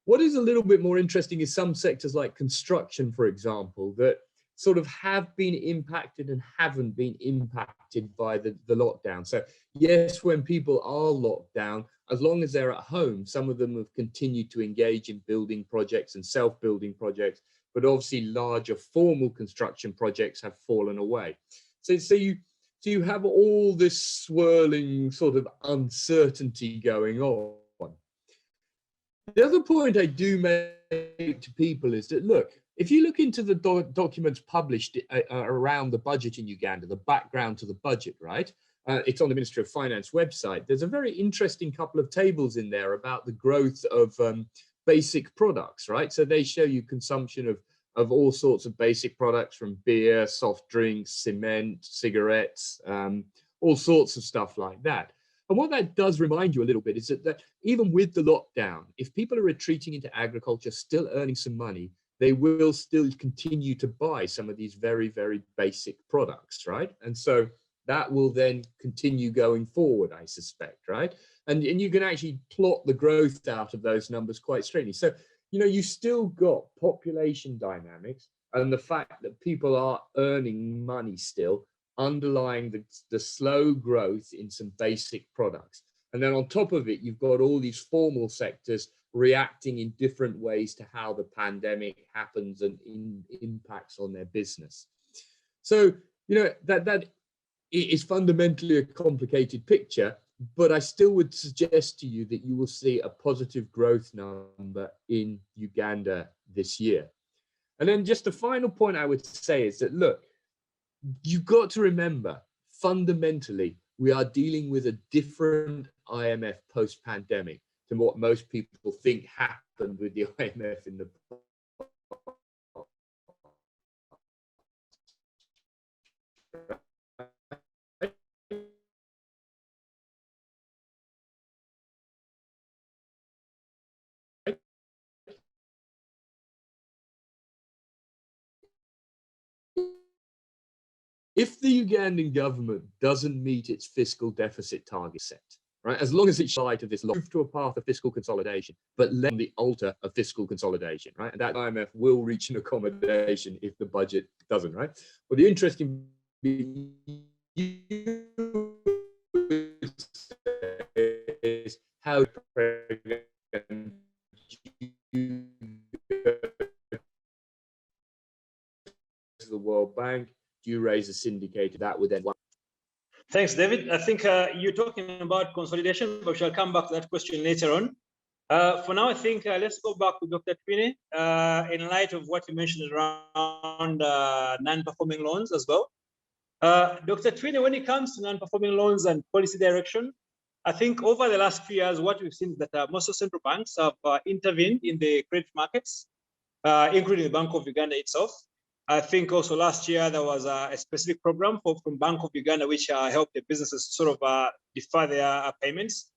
What is a little bit more interesting is some sectors like construction, for example, that sort of have been impacted and haven't been impacted by the lockdown. So yes, when people are locked down, as long as they're at home, some of them have continued to engage in building projects and self-building projects, but obviously larger formal construction projects have fallen away. So you have all this swirling sort of uncertainty going on. The other point I do make to people is that, look, if you look into the documents published around the budget in Uganda, the background to the budget, right? It's on the Ministry of Finance website. There's a very interesting couple of tables in there about the growth of basic products, right? So they show you consumption of all sorts of basic products, from beer, soft drinks, cement, cigarettes, all sorts of stuff like that. And what that does remind you a little bit is that even with the lockdown, if people are retreating into agriculture, still earning some money, they will still continue to buy some of these very, very basic products, right? And so that will then continue going forward, I suspect, right? And you can actually plot the growth out of those numbers quite straightly. So, you still got population dynamics and the fact that people are earning money still, underlying the slow growth in some basic products. And then on top of it, you've got all these formal sectors reacting in different ways to how the pandemic happens and impacts on their business. So, that is fundamentally a complicated picture, but I still would suggest to you that you will see a positive growth number in Uganda this year. And then just the final point I would say is that, look, you've got to remember, fundamentally, we are dealing with a different IMF post-pandemic to what most people think happened with the IMF in the if the Ugandan government doesn't meet its fiscal deficit target set, right, as long as it's side of this move to a path of fiscal consolidation, but let the altar of fiscal consolidation, right, and that IMF will reach an accommodation if the budget doesn't, right? Well, the interesting is how the World Bank, do you raise a syndicate that would then? Thanks, David. I think you're talking about consolidation, but we shall come back to that question later on. For now, I think let's go back to Dr. Twine in light of what you mentioned around non-performing loans as well. Dr. Twine, when it comes to non-performing loans and policy direction, I think over the last few years, what we've seen is that most of central banks have intervened in the credit markets, including the Bank of Uganda itself. I think also last year there was a specific program from Bank of Uganda which helped the businesses sort of defer their payments.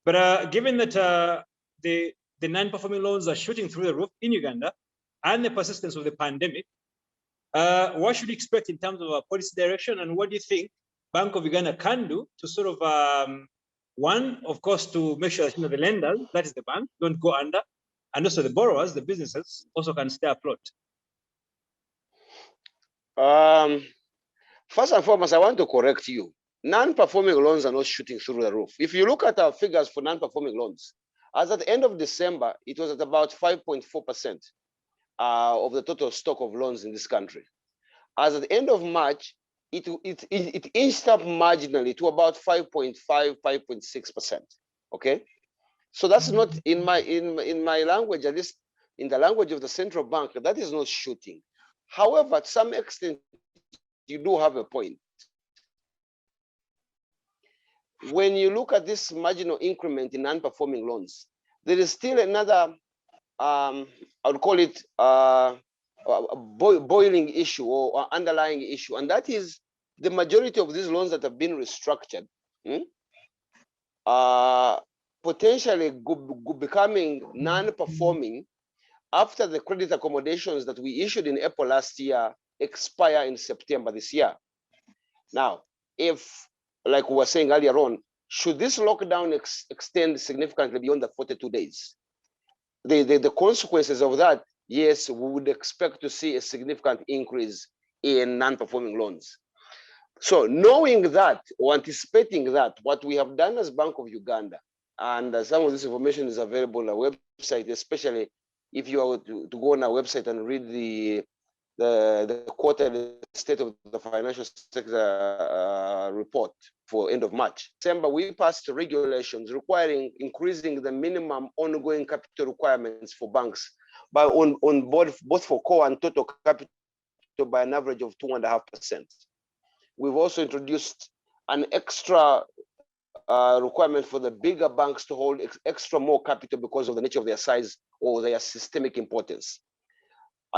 But given that the non-performing loans are shooting through the roof in Uganda and the persistence of the pandemic, what should we expect in terms of policy direction, and what do you think Bank of Uganda can do to sort of, one, of course, to make sure that the lenders, that is the bank, don't go under, and also the borrowers, the businesses, also can stay afloat? First and foremost, I want to correct you. Non-performing loans are not shooting through the roof. If you look at our figures for non-performing loans, as at the end of December, it was at about 5.4% of the total stock of loans in this country. As at the end of March, it inched up marginally to about 5.5, 5.6%. Okay, so that's not in my language, at least in the language of the central bank, that is not shooting. However, to some extent, you do have a point. When you look at this marginal increment in non-performing loans, there is still another, I would call it a boiling issue or underlying issue, and that is the majority of these loans that have been restructured potentially becoming non-performing after the credit accommodations that we issued in April last year expire in September this year. Now, if, like we were saying earlier on, should this lockdown extend significantly beyond the 42 days, the consequences of that, yes, we would expect to see a significant increase in non-performing loans. So knowing that or anticipating that, what we have done as Bank of Uganda, and some of this information is available on our website, especially if you are to go on our website and read the quarterly state of the financial sector report for end of March. December, we passed regulations requiring increasing the minimum ongoing capital requirements for banks by on both for core and total capital by an average of 2.5%. We've also introduced an extra requirement for the bigger banks to hold extra more capital because of the nature of their size or their systemic importance.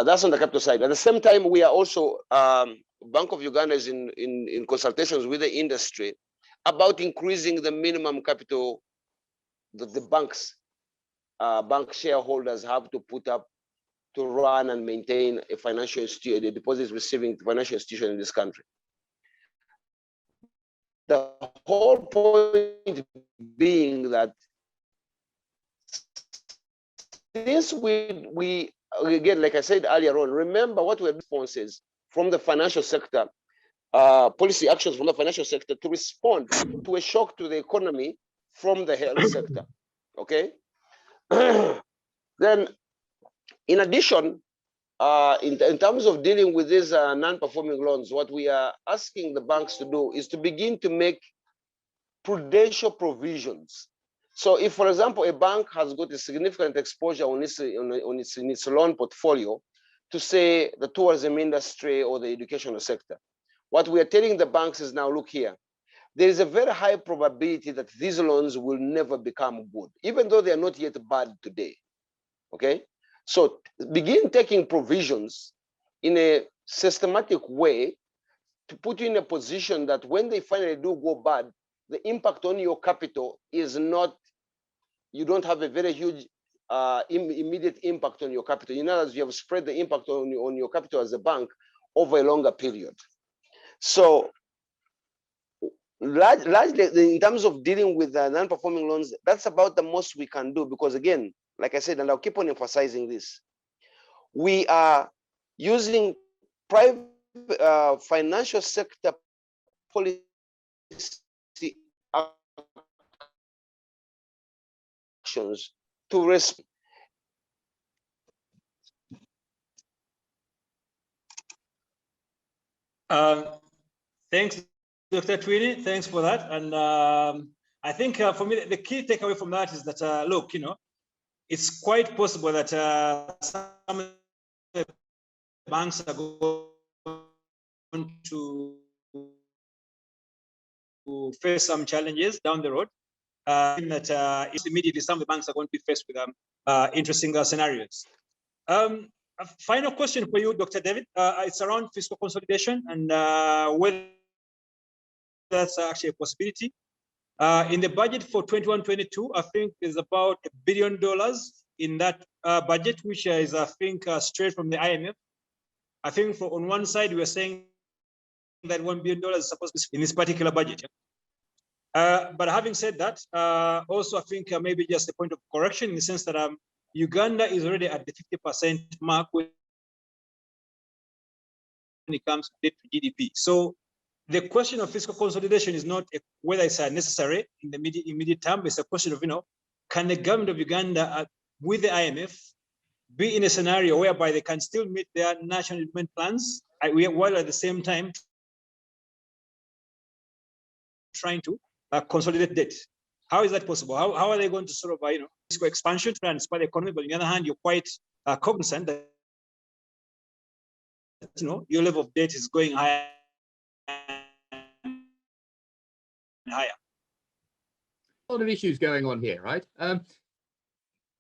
That's on the capital side. At the same time, we are also, Bank of Uganda is in consultations with the industry about increasing the minimum capital that the bank shareholders have to put up to run and maintain a financial institution, the deposits receiving financial institution in this country. The whole point being that since we again, like I said earlier on, remember what were responses from the financial sector, policy actions from the financial sector to respond to a shock to the economy from the health sector, okay? Then, in addition, in terms of dealing with these non-performing loans, what we are asking the banks to do is to begin to make prudential provisions. So if, for example, a bank has got a significant exposure on its loan portfolio to, say, the tourism industry or the educational sector, what we are telling the banks is now, look here, there is a very high probability that these loans will never become good, even though they are not yet bad today. Okay, so begin taking provisions in a systematic way to put you in a position that when they finally do go bad, the impact on your capital is not, you don't have a very huge immediate impact on your capital. In other words, you have spread the impact on your capital as a bank over a longer period. So largely in terms of dealing with non-performing loans, that's about the most we can do, because again, like I said, and I'll keep on emphasizing this, we are using private financial sector policy actions to respond. Thanks, Dr. Twini. Thanks for that. And I think for me, the key takeaway from that is that, look, it's quite possible that some banks are going to face some challenges down the road. That immediately some of the banks are going to be faced with interesting scenarios. A final question for you, Dr. David. It's around fiscal consolidation and whether that's actually a possibility. In the budget for 21-22, I think there's about $1 billion in that budget, which is, I think, straight from the IMF. I think on one side, we are saying that $1 billion is supposed to be in this particular budget. But having said that, also, I think maybe just a point of correction in the sense that Uganda is already at the 50% mark when it comes to debt to GDP. So the question of fiscal consolidation is not whether it's necessary in the immediate term. It's a question of, can the government of Uganda with the IMF be in a scenario whereby they can still meet their national development plans while at the same time trying to consolidate debt? How is that possible? How are they going to sort of, fiscal expansion to inspire the economy? But on the other hand, you're quite cognizant that, your level of debt is going higher and higher. A lot of issues going on here, right?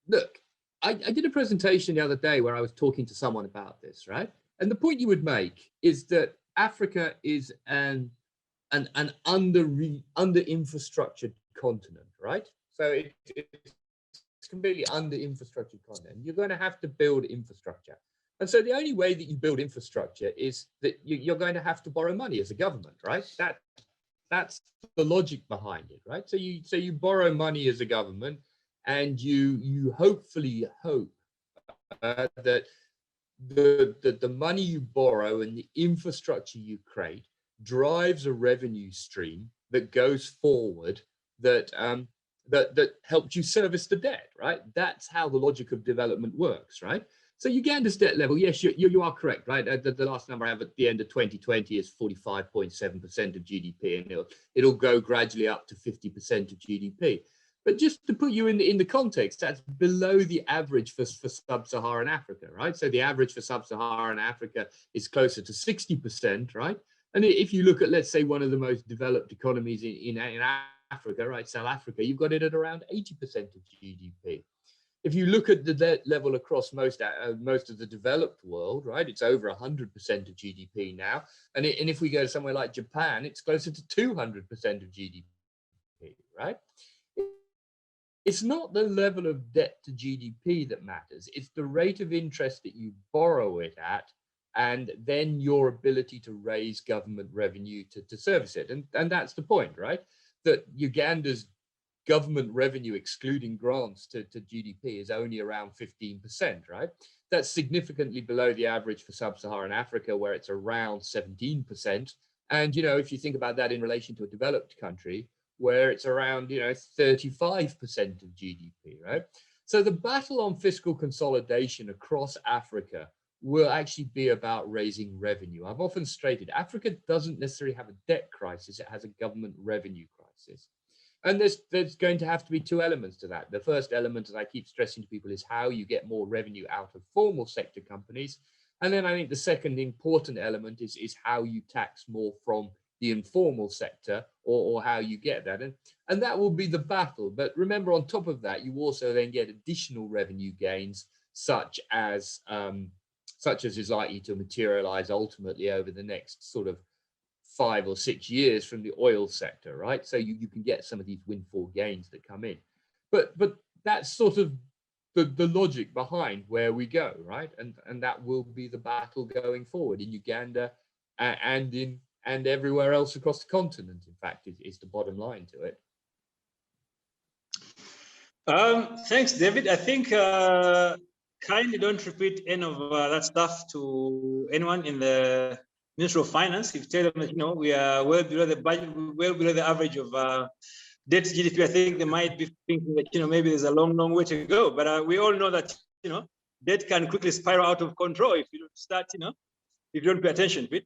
Look, I did a presentation the other day where I was talking to someone about this, right? And the point you would make is that Africa is an under-infrastructured continent, right? So it's completely under-infrastructured continent. You're going to have to build infrastructure. And so the only way that you build infrastructure is that you're going to have to borrow money as a government, right? That's the logic behind it, right? So you borrow money as a government, and you hopefully hope that the money you borrow and the infrastructure you create drives a revenue stream that goes forward that helps you service the debt, right? That's how the logic of development works, right? So Uganda's debt level, yes, you are correct, right? The last number I have at the end of 2020 is 45.7% of GDP, and it'll go gradually up to 50% of GDP. But just to put you in the context, that's below the average for sub-Saharan Africa, right? So the average for sub-Saharan Africa is closer to 60%, right? And if you look at, let's say, one of the most developed economies in Africa, right, South Africa, you've got it at around 80% of GDP. If you look at the debt level across most of the developed world, right, it's over 100% of GDP now. And if we go to somewhere like Japan, it's closer to 200% of GDP, right? It's not the level of debt to GDP that matters. It's the rate of interest that you borrow it at, and then your ability to raise government revenue to service it. And that's the point, right? That Uganda's government revenue, excluding grants to GDP, is only around 15%, right? That's significantly below the average for sub-Saharan Africa, where it's around 17%. And, if you think about that in relation to a developed country, where it's around, 35% of GDP, right? So the battle on fiscal consolidation across Africa will actually be about raising revenue. I've often stated Africa doesn't necessarily have a debt crisis, it has a government revenue crisis. And there's going to have to be two elements to that. The first element, as I keep stressing to people, is how you get more revenue out of formal sector companies. And then I think the second important element is how you tax more from the informal sector or how you get that. And that will be the battle. But remember, on top of that, you also then get additional revenue gains, such as is likely to materialize ultimately over the next sort of 5 or 6 years from the oil sector, right? So you can get some of these windfall gains that come in. But that's sort of the logic behind where we go, right? And that will be the battle going forward in Uganda and everywhere else across the continent, in fact, is the bottom line to it. Thanks, David. I think kindly don't repeat any of that stuff to anyone in the Ministry of Finance. If you tell them that, we are well below the budget, well below the average of debt to GDP, I think they might be thinking that, maybe there's a long, long way to go. But we all know that, debt can quickly spiral out of control if you don't start, if you don't pay attention to it.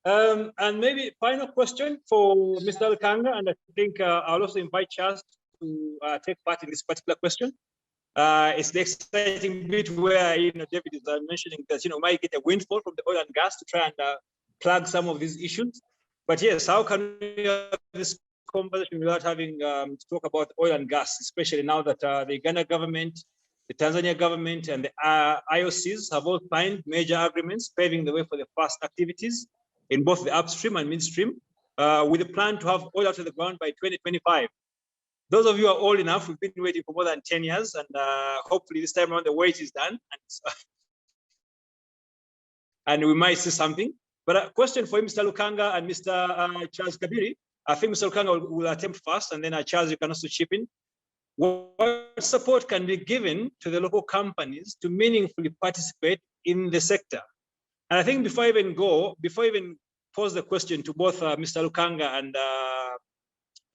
And maybe final question for Mr. Lukanga, and I think I'll also invite Charles to take part in this particular question. It's the exciting bit where David is mentioning that might get a windfall from the oil and gas to try and plug some of these issues. But yes, how can we have this conversation without having to talk about oil and gas, especially now that the Uganda government, the Tanzania government, and the IOCs have all signed major agreements paving the way for the first activities in both the upstream and midstream, with a plan to have oil out of the ground by 2025. Those of you who are old enough, we've been waiting for more than 10 years, and hopefully this time around the wait is done, and we might see something. But a question for Mr. Lukanga and Mr. Charles Kabiri. I think Mr. Lukanga will attempt first, and then Charles, you can also chip in. What support can be given to the local companies to meaningfully participate in the sector? And I think before I even pose the question to both Mr. Lukanga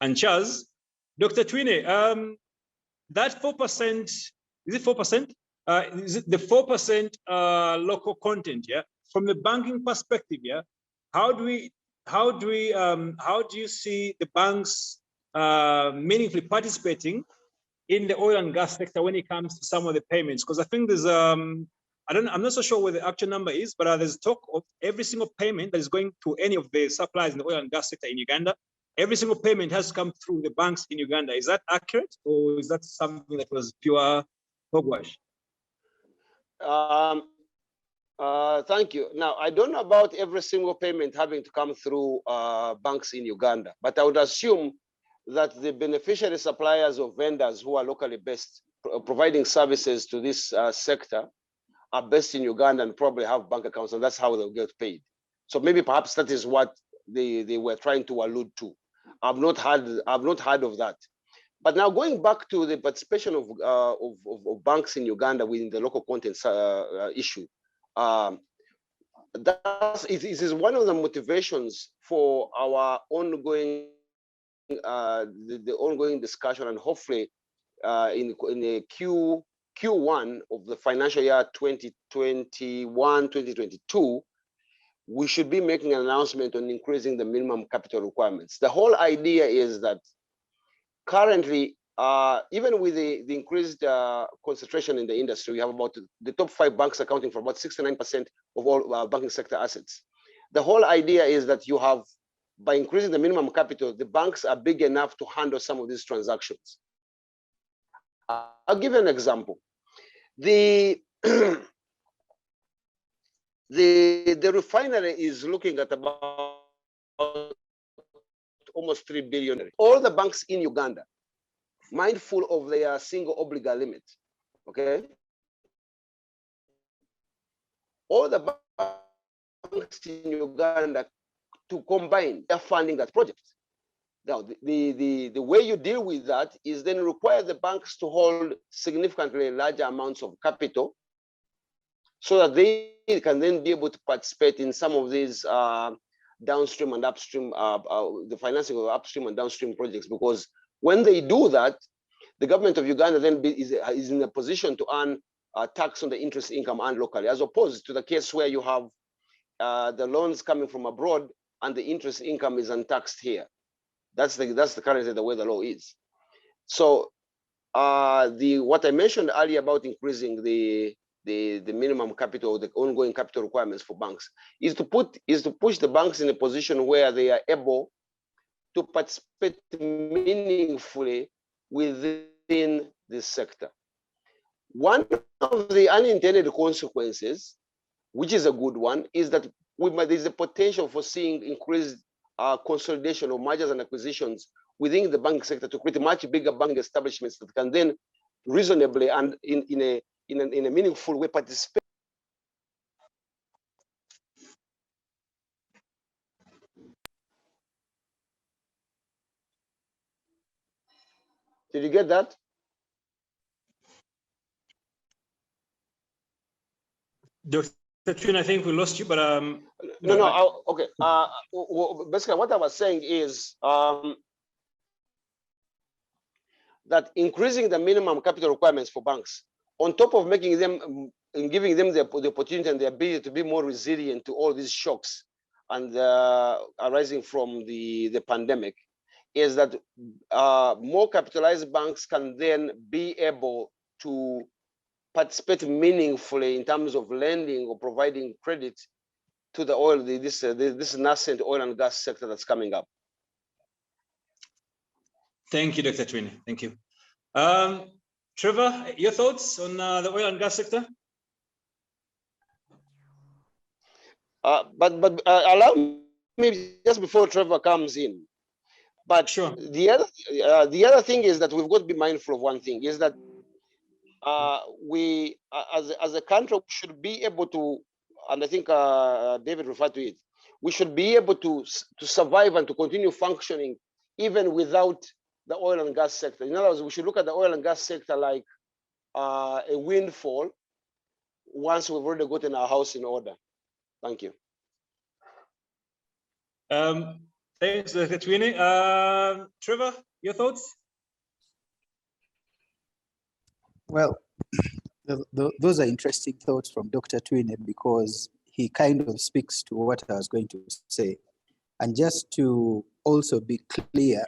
and Charles, Dr. Twine, that 4%, is it 4%? Is it the 4% local content? Yeah, from the banking perspective, yeah, how do you see the banks meaningfully participating in the oil and gas sector when it comes to some of the payments? Because I think there's I'm not so sure what the actual number is, but there's talk of every single payment that is going to any of the suppliers in the oil and gas sector in Uganda. Every single payment has come through the banks in Uganda. Is that accurate, or is that something that was pure hogwash? Thank you. Now, I don't know about every single payment having to come through banks in Uganda, but I would assume that the beneficiary suppliers or vendors who are locally based, providing services to this sector, are based in Uganda and probably have bank accounts, and that's how they'll get paid. So maybe perhaps that is what they were trying to allude to. I've not heard of that. But now going back to the participation of banks in Uganda within the local content issue, it is one of the motivations for our ongoing the ongoing discussion, and hopefully in the Q1 of the financial year 2021-2022, we should be making an announcement on increasing the minimum capital requirements. The whole idea is that currently, even with the increased concentration in the industry, we have about the top 5 banks accounting for about 69% of all banking sector assets. The whole idea is that you have, by increasing the minimum capital, the banks are big enough to handle some of these transactions. I'll give you an example. The refinery is looking at about almost 3 billion. All the banks in Uganda, mindful of their single obligor limit, okay? All the banks in Uganda to combine their funding that project. Now, the way you deal with that is then require the banks to hold significantly larger amounts of capital so that they can then be able to participate in some of these downstream and upstream, the financing of upstream and downstream projects. Because when they do that, the government of Uganda then is in a position to earn tax on the interest income earned locally, as opposed to the case where you have the loans coming from abroad and the interest income is untaxed here. That's currently the way the law is. So what I mentioned earlier about increasing the minimum capital, the ongoing capital requirements for banks, is to push the banks in a position where they are able to participate meaningfully within this sector. One of the unintended consequences, which is a good one, is that there's a potential for seeing increased consolidation of mergers and acquisitions within the banking sector to create much bigger banking establishments that can then reasonably and in a meaningful way participate. Did you get that? Dr. Twin, I think we lost you, but Okay. Basically, what I was saying is that increasing the minimum capital requirements for banks, on top of making them and giving them the opportunity and the ability to be more resilient to all these shocks and arising from the pandemic, is that more capitalized banks can then be able to participate meaningfully in terms of lending or providing credit to the oil, this nascent oil and gas sector that's coming up. thank you, Dr. Twin. Thank you. Trevor, your thoughts on the oil and gas sector? But allow me just before Trevor comes in. But sure. The other thing is that we've got to be mindful of one thing, is that we as a country should be able to, and I think David referred to it, we should be able to survive and to continue functioning even without the oil and gas sector. In other words, we should look at the oil and gas sector like a windfall once we've already gotten our house in order. Thank you. Thanks, Dr. Twini. Trevor, your thoughts? Well, those are interesting thoughts from Dr. Twine, because he kind of speaks to what I was going to say. And just to also be clear,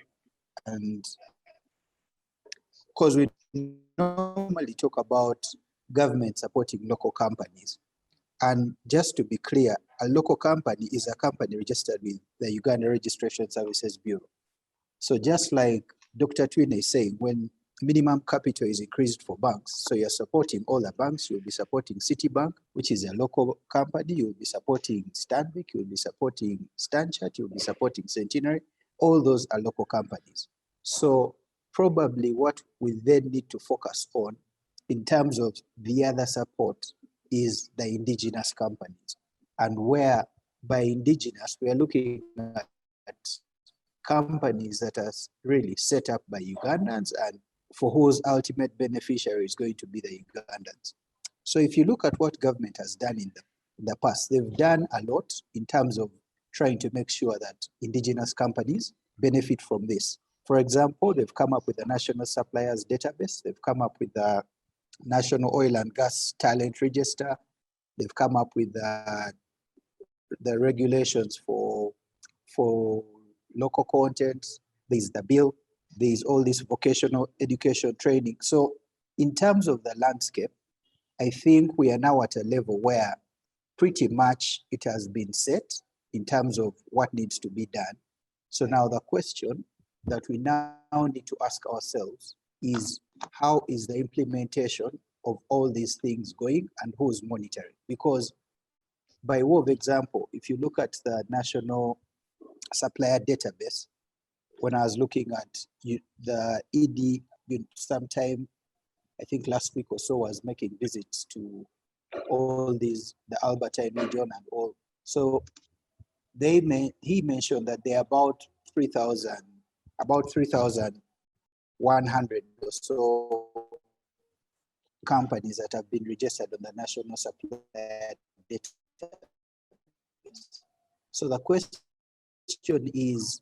and because we normally talk about government supporting local companies, and just to be clear, a local company is a company registered with the Uganda Registration Services Bureau. So just like Dr. Twine is saying, when minimum capital is increased for banks, so you're supporting all the banks, you'll be supporting Citibank, which is a local company, you'll be supporting Stanbic, you'll be supporting Stanchart, you'll be supporting Centenary, all those are local companies. So probably what we then need to focus on in terms of the other support is the indigenous companies. And where by indigenous, we are looking at companies that are really set up by Ugandans and for whose ultimate beneficiary is going to be the Ugandans. So if you look at what government has done in the past, they've done a lot in terms of trying to make sure that indigenous companies benefit from this. For example, they've come up with the National Suppliers Database, they've come up with the National Oil and Gas Talent Register, they've come up with the regulations for local content, there's the bill, there's all this vocational education training. So in terms of the landscape, I think we are now at a level where pretty much it has been set in terms of what needs to be done. So now the question that we now need to ask ourselves is, how is the implementation of all these things going and who's monitoring? Because by way of example, if you look at the National Supplier Database, when I was looking at the ED, sometime, I think last week or so, was making visits to all these, the Albertine region and all. So he mentioned that there are about 3,100 or so companies that have been registered on the National Supplier Database. So the question is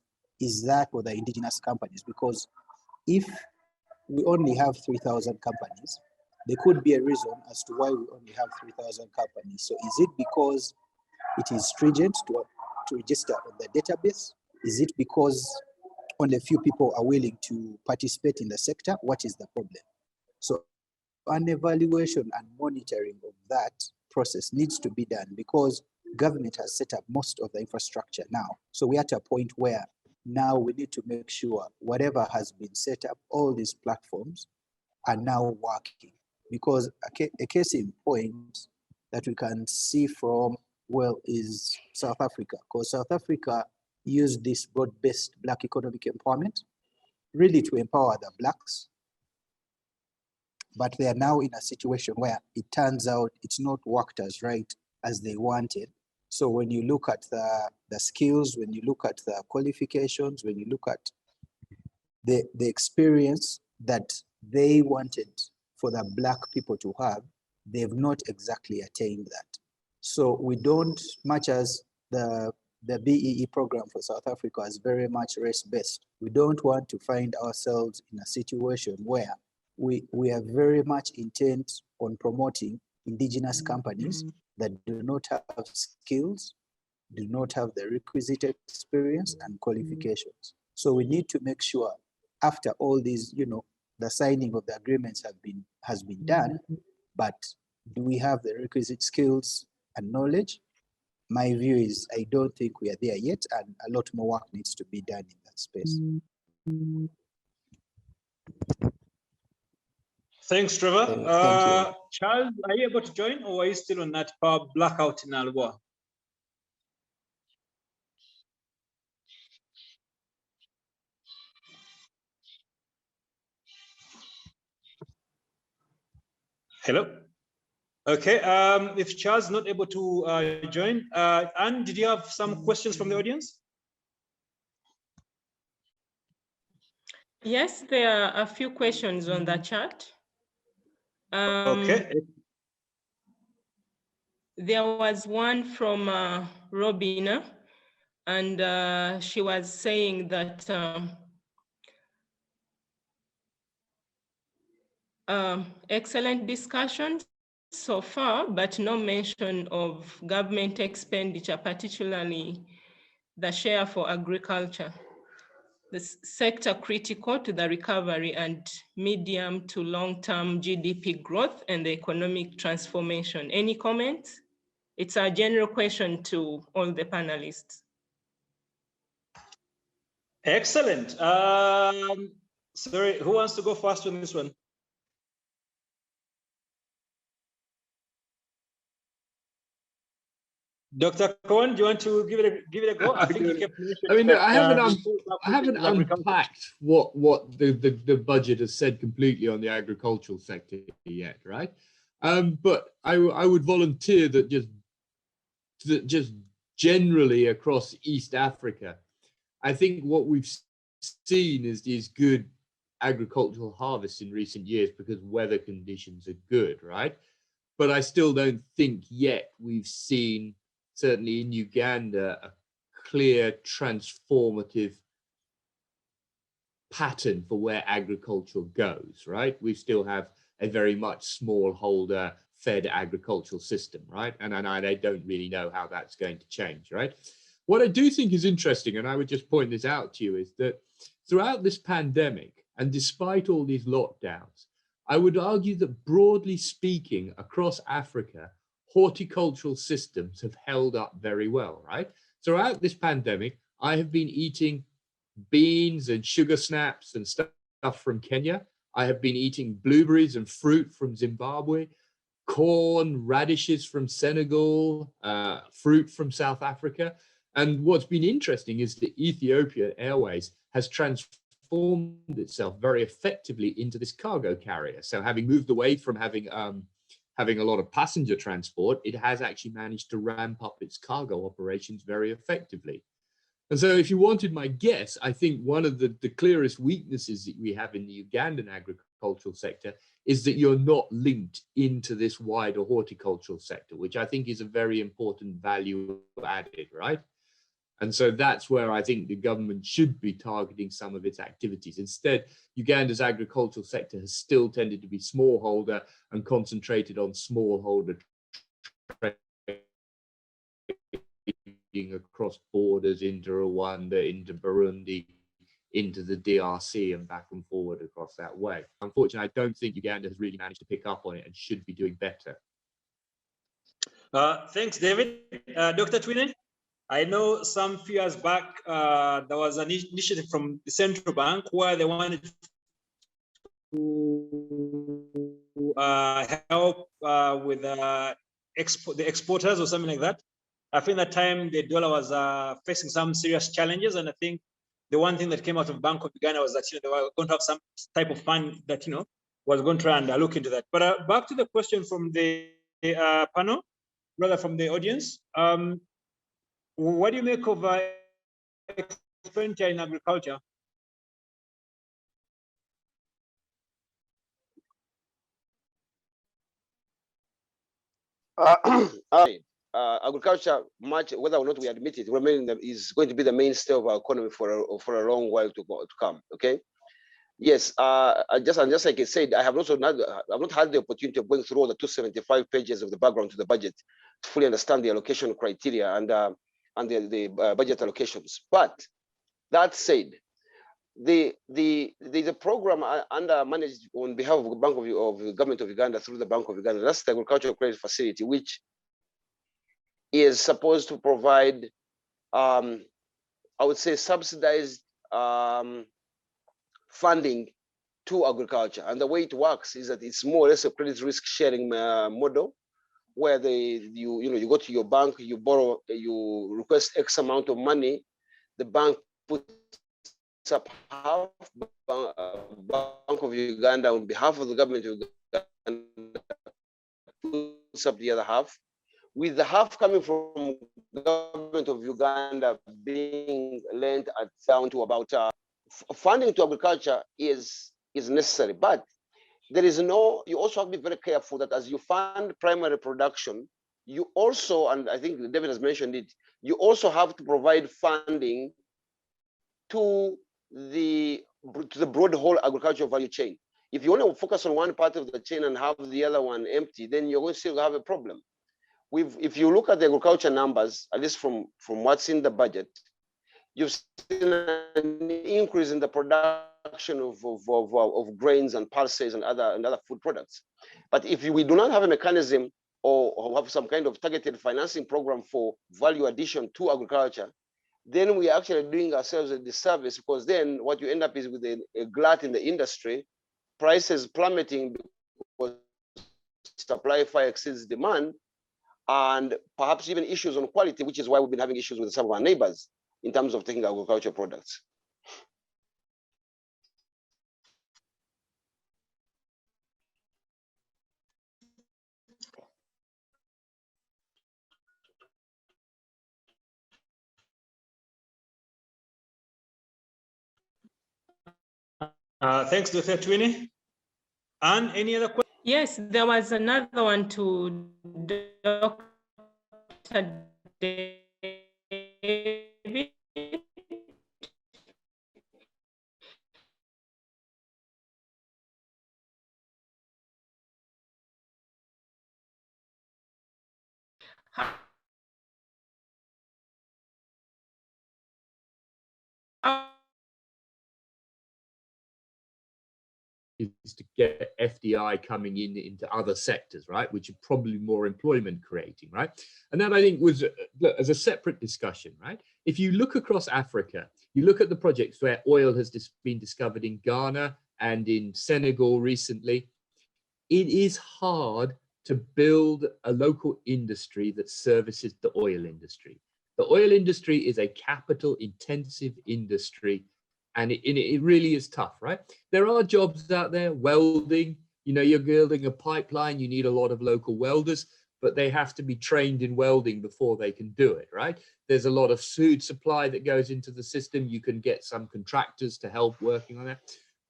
that for the indigenous companies? Because if we only have 3,000 companies, there could be a reason as to why we only have 3,000 companies. So is it because it is stringent to register on the database? Is it because only a few people are willing to participate in the sector? What is the problem? So an evaluation and monitoring of that process needs to be done, because government has set up most of the infrastructure now. So we're at a point where now we need to make sure whatever has been set up, all these platforms are now working. Because a case in point that we can see from, well, is South Africa. Because South Africa used this broad-based Black economic empowerment really to empower the Blacks. But they are now in a situation where it turns out it's not worked as right as they wanted. So when you look at the skills, when you look at the qualifications, when you look at the experience that they wanted for the Black people to have, they've not exactly attained that. So we don't, much as the BEE program for South Africa is very much race-based, we don't want to find ourselves in a situation where we are very much intent on promoting indigenous companies that do not have skills, do not have the requisite experience and qualifications. So we need to make sure after all these, the signing of the agreements has been done, but do we have the requisite skills and knowledge? My view is I don't think we are there yet, and a lot more work needs to be done in that space. Thanks, Trevor. Thank you. Charles, are you able to join, or are you still on that power blackout in Alwa? Hello. Okay. If Charles is not able to join, Anne, did you have some questions from the audience? Yes, there are a few questions on the chat. Okay. There was one from Robina, and she was saying that excellent discussion so far, but no mention of government expenditure, particularly the share for agriculture, the sector critical to the recovery and medium to long-term GDP growth and the economic transformation. Any comments? It's a general question to all the panelists. Excellent. Sorry, who wants to go first on this one? Dr. Cohen, do you want to give it a go? I think you kept mentioning that, I haven't unpacked what the budget has said completely on the agricultural sector yet, right? But I would volunteer that just generally across East Africa, I think what we've seen is these good agricultural harvests in recent years because weather conditions are good, right? But I still don't think yet we've seen, certainly in Uganda, a clear transformative pattern for where agriculture goes, right? We still have a very much smallholder fed agricultural system, right? And I don't really know how that's going to change, right? What I do think is interesting, and I would just point this out to you, is that throughout this pandemic, and despite all these lockdowns, I would argue that broadly speaking, across Africa, horticultural systems have held up very well, right? Throughout this pandemic, I have been eating beans and sugar snaps and stuff from Kenya. I have been eating blueberries and fruit from Zimbabwe, corn, radishes from Senegal, fruit from South Africa. And what's been interesting is that Ethiopia Airways has transformed itself very effectively into this cargo carrier. So having moved away from having a lot of passenger transport, it has actually managed to ramp up its cargo operations very effectively. And so if you wanted my guess, I think one of the clearest weaknesses that we have in the Ugandan agricultural sector is that you're not linked into this wider horticultural sector, which I think is a very important value added, right? And so that's where I think the government should be targeting some of its activities. Instead, Uganda's agricultural sector has still tended to be smallholder and concentrated on smallholder trading across borders into Rwanda, into Burundi, into the DRC and back and forward across that way. Unfortunately, I don't think Uganda has really managed to pick up on it and should be doing better. Thanks, David. Dr. Twine? I know some few years back, there was an initiative from the central bank where they wanted to help with the exporters or something like that. I think that time the dollar was facing some serious challenges, and I think the one thing that came out of Bank of Uganda was that they were going to have some type of fund that was going to try and look into that. But back to the question from the panel, rather from the audience. What do you make of expenditure in agriculture? Agriculture, much whether or not we admit it, is going to be the mainstay of our economy for a long while to come. Okay. Yes. Just like I said, I've not had the opportunity of going through all the 275 pages of the background to the budget to fully understand the allocation criteria and the budget allocations. But that said, the program managed on behalf of the government of Uganda through the Bank of Uganda. That's the Agricultural Credit Facility, which is supposed to provide, I would say, subsidized funding to agriculture. And the way it works is that it's more or less a credit risk sharing model, where you go to your bank, you borrow, you request X amount of money, the bank puts up half, Bank of Uganda on behalf of the government of Uganda puts up the other half, with the half coming from the government of Uganda being lent at down to about funding to agriculture is necessary, but there is no. You also have to be very careful that as you fund primary production, you also, and I think David has mentioned it, you also have to provide funding to the broad whole agricultural value chain. If you want to focus on one part of the chain and have the other one empty, then you're going to still have a problem. If you look at the agriculture numbers, at least from what's in the budget, you've seen an increase in the production of grains and pulses and other food products. But if we do not have a mechanism or have some kind of targeted financing program for value addition to agriculture, then we are actually doing ourselves a disservice, because then what you end up is with a glut in the industry, prices plummeting because supply far exceeds demand, and perhaps even issues on quality, which is why we've been having issues with some of our neighbors in terms of taking agricultural products. Thanks, Dr. Twini. And any other questions? Yes, there was another one to Dr. David. Is to get FDI coming into other sectors, right, which are probably more employment creating, right? And that, I think, was as a separate discussion, right? If you look across Africa, you look at the projects where oil has been discovered in Ghana and in Senegal recently, it is hard to build a local industry that services the oil industry. The oil industry is a capital intensive industry, and it really is tough, right? There are jobs out there, welding, you're building a pipeline, you need a lot of local welders, but they have to be trained in welding before they can do it, right? There's a lot of food supply that goes into the system. You can get some contractors to help working on that,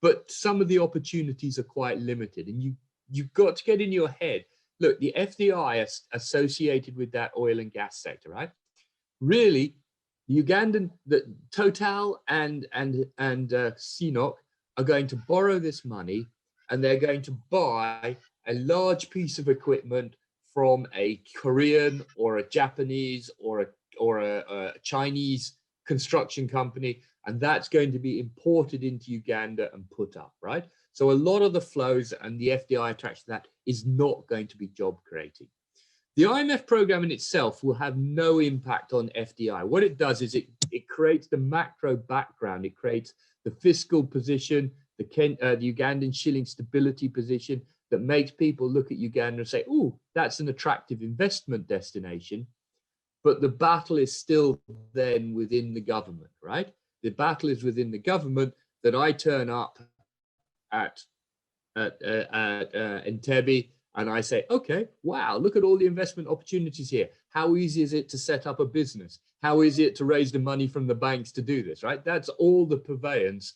but some of the opportunities are quite limited, and you've got to get in your head, look, the FDI associated with that oil and gas sector, right? Really, the Total and CNOC are going to borrow this money, and they're going to buy a large piece of equipment from a Korean or a Japanese or a Chinese construction company, and that's going to be imported into Uganda and put up, right? So a lot of the flows and the FDI attached to that is not going to be job creating. The IMF program in itself will have no impact on FDI. What it does is it creates the macro background. It creates the fiscal position, the Ugandan shilling stability position that makes people look at Uganda and say, oh, that's an attractive investment destination. But the battle is still then within the government, right? The battle is within the government that I turn up at Entebbe and I say, okay, wow, look at all the investment opportunities here. How easy is it to set up a business? How easy is it to raise the money from the banks to do this, right? That's all the purveyance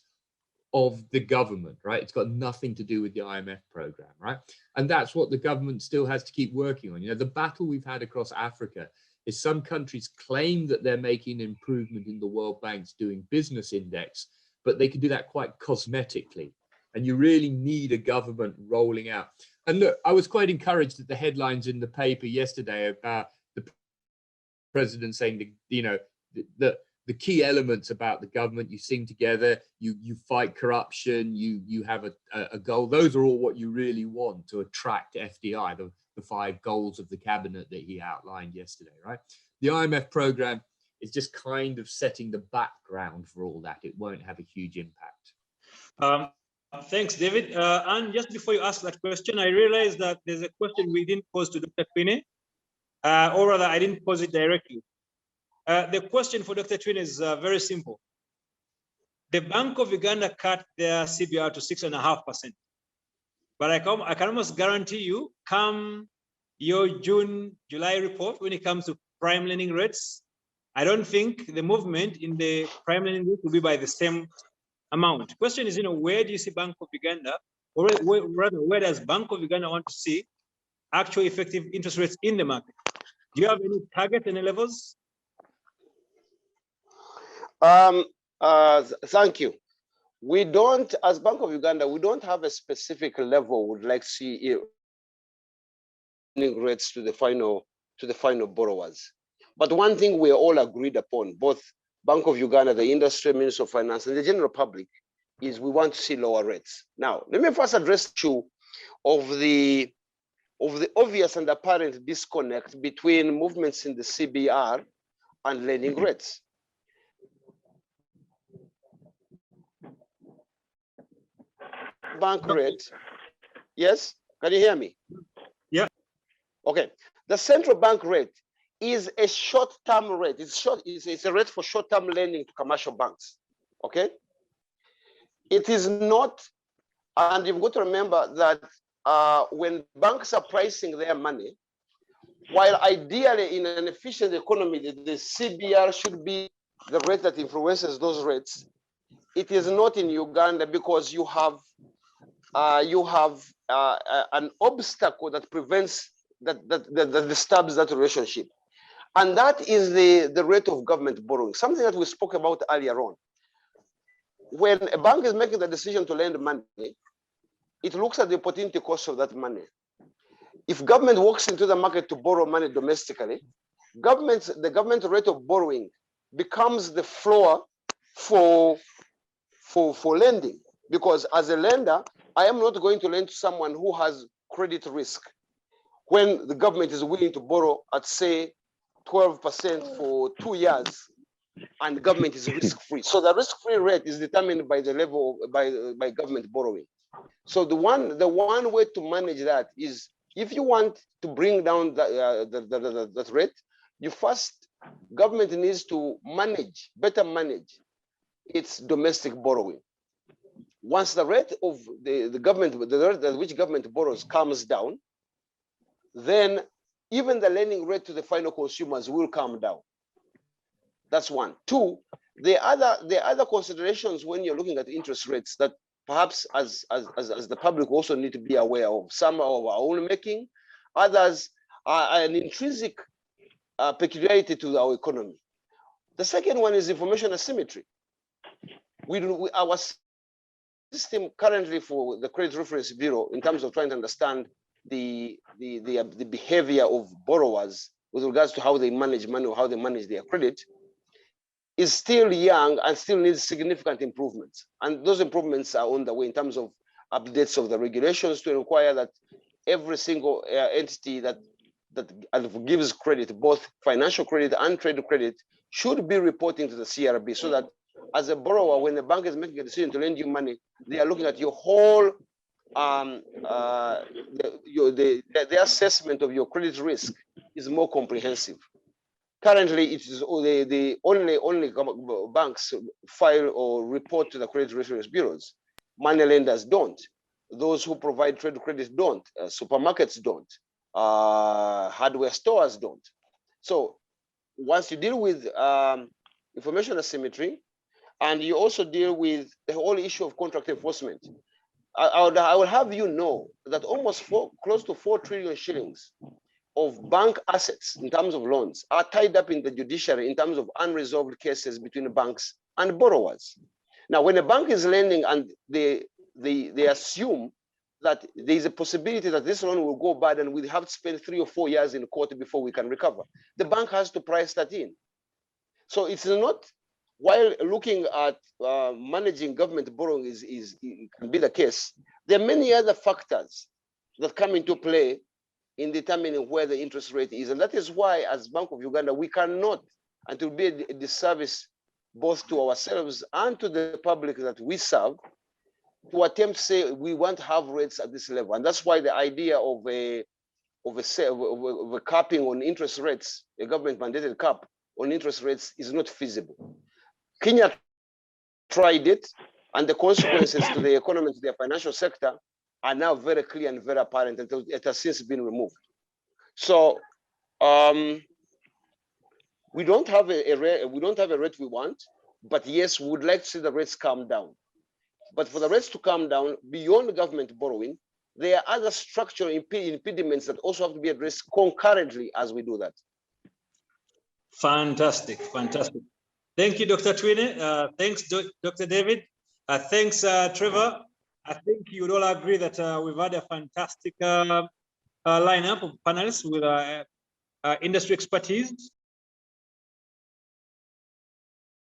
of the government, right? It's got nothing to do with the IMF program, right? And that's what the government still has to keep working on. You know, the battle we've had across Africa is some countries claim that they're making improvement in the World Bank's doing business index, but they can do that quite cosmetically. And you really need a government rolling out. And look, I was quite encouraged at the headlines in the paper yesterday about the president saying, the key elements about the government: you sing together, you fight corruption, you have a goal. Those are all what you really want to attract FDI, the 5 goals of the cabinet that he outlined yesterday, right? The IMF program is just kind of setting the background for all that. It won't have a huge impact. Thanks, David. And just before you ask that question, I realized that there's a question we didn't pose to Dr. Twine, or rather, I didn't pose it directly. The question for Dr. Twine is very simple. The Bank of Uganda cut their CBR to 6.5%. But I can almost guarantee you, come your June, July report, when it comes to prime lending rates, I don't think the movement in the prime lending rate will be by the same amount. The question is, where do you see Bank of Uganda, or rather, where does Bank of Uganda want to see actual effective interest rates in the market? Do you have any target, any levels? Thank you. We don't, as Bank of Uganda, we don't have a specific level we'd like to see rates to the final borrowers. But one thing we all agreed upon, both Bank of Uganda, the industry, Minister of Finance, and the general public, is we want to see lower rates. Now, let me first address the issue of the obvious and apparent disconnect between movements in the CBR and lending rates. Bank rate. Yes, can you hear me? Yeah. Okay. The central bank rate is a short-term rate. It's a rate for short-term lending to commercial banks. Okay. It is not, and you've got to remember that when banks are pricing their money, while ideally in an efficient economy, the CBR should be the rate that influences those rates, it is not in Uganda because you have an obstacle that prevents that disturbs that relationship, and that is the rate of government borrowing. Something that we spoke about earlier on. When a bank is making the decision to lend money, it looks at the opportunity cost of that money. If government walks into the market to borrow money domestically, the government rate of borrowing becomes the floor for lending. Because as a lender, I am not going to lend to someone who has credit risk when the government is willing to borrow at, say, 12% for 2 years, and the government is risk-free. So the risk-free rate is determined by the level by government borrowing. So the one way to manage that is, if you want to bring down that rate, government needs to better manage its domestic borrowing. Once the rate of the government, the rate at which government borrows comes down, then even the lending rate to the final consumers will come down. That's one. Two, the other considerations when you're looking at interest rates that perhaps as the public also need to be aware of. Some are of our own making, others are an intrinsic peculiarity to our economy. The second one is information asymmetry. Our system currently for the Credit Reference Bureau, in terms of trying to understand the behavior of borrowers with regards to how they manage money or how they manage their credit, is still young and still needs significant improvements. And those improvements are on the way in terms of updates of the regulations to require that every single entity that that gives credit, both financial credit and trade credit, should be reporting to the CRB, so that as a borrower, when the bank is making a decision to lend you money, they are looking at your whole the assessment of your credit risk is more comprehensive. Currently, it is the only banks file or report to the credit risk bureaus. Money lenders don't. Those who provide trade credit don't. Supermarkets don't. Hardware stores don't. So once you deal with information asymmetry, and you also deal with the whole issue of contract enforcement, I will have you know that almost close to 4 trillion shillings of bank assets in terms of loans are tied up in the judiciary in terms of unresolved cases between banks and borrowers. Now, when a bank is lending and they assume that there is a possibility that this loan will go bad and we have to spend 3 or 4 years in court before we can recover, the bank has to price that in. So it's not, while looking at managing government borrowing it can be the case, there are many other factors that come into play in determining where the interest rate is. And that is why, as Bank of Uganda, we cannot, and it will be a disservice both to ourselves and to the public that we serve, to attempt to say we want to have rates at this level. And that's why the idea of a capping on interest rates, a government mandated cap on interest rates, is not feasible. Kenya tried it, and the consequences to the economy, to the financial sector, are now very clear and very apparent, and it has since been removed. So we don't have a rate we want, but yes, we would like to see the rates come down. But for the rates to come down beyond government borrowing, there are other structural impediments that also have to be addressed concurrently as we do that. Fantastic, fantastic. Thank you, Dr. Twine. Thanks, Dr. David. Thanks, Trevor. I think you would all agree that we've had a fantastic lineup of panelists with industry expertise.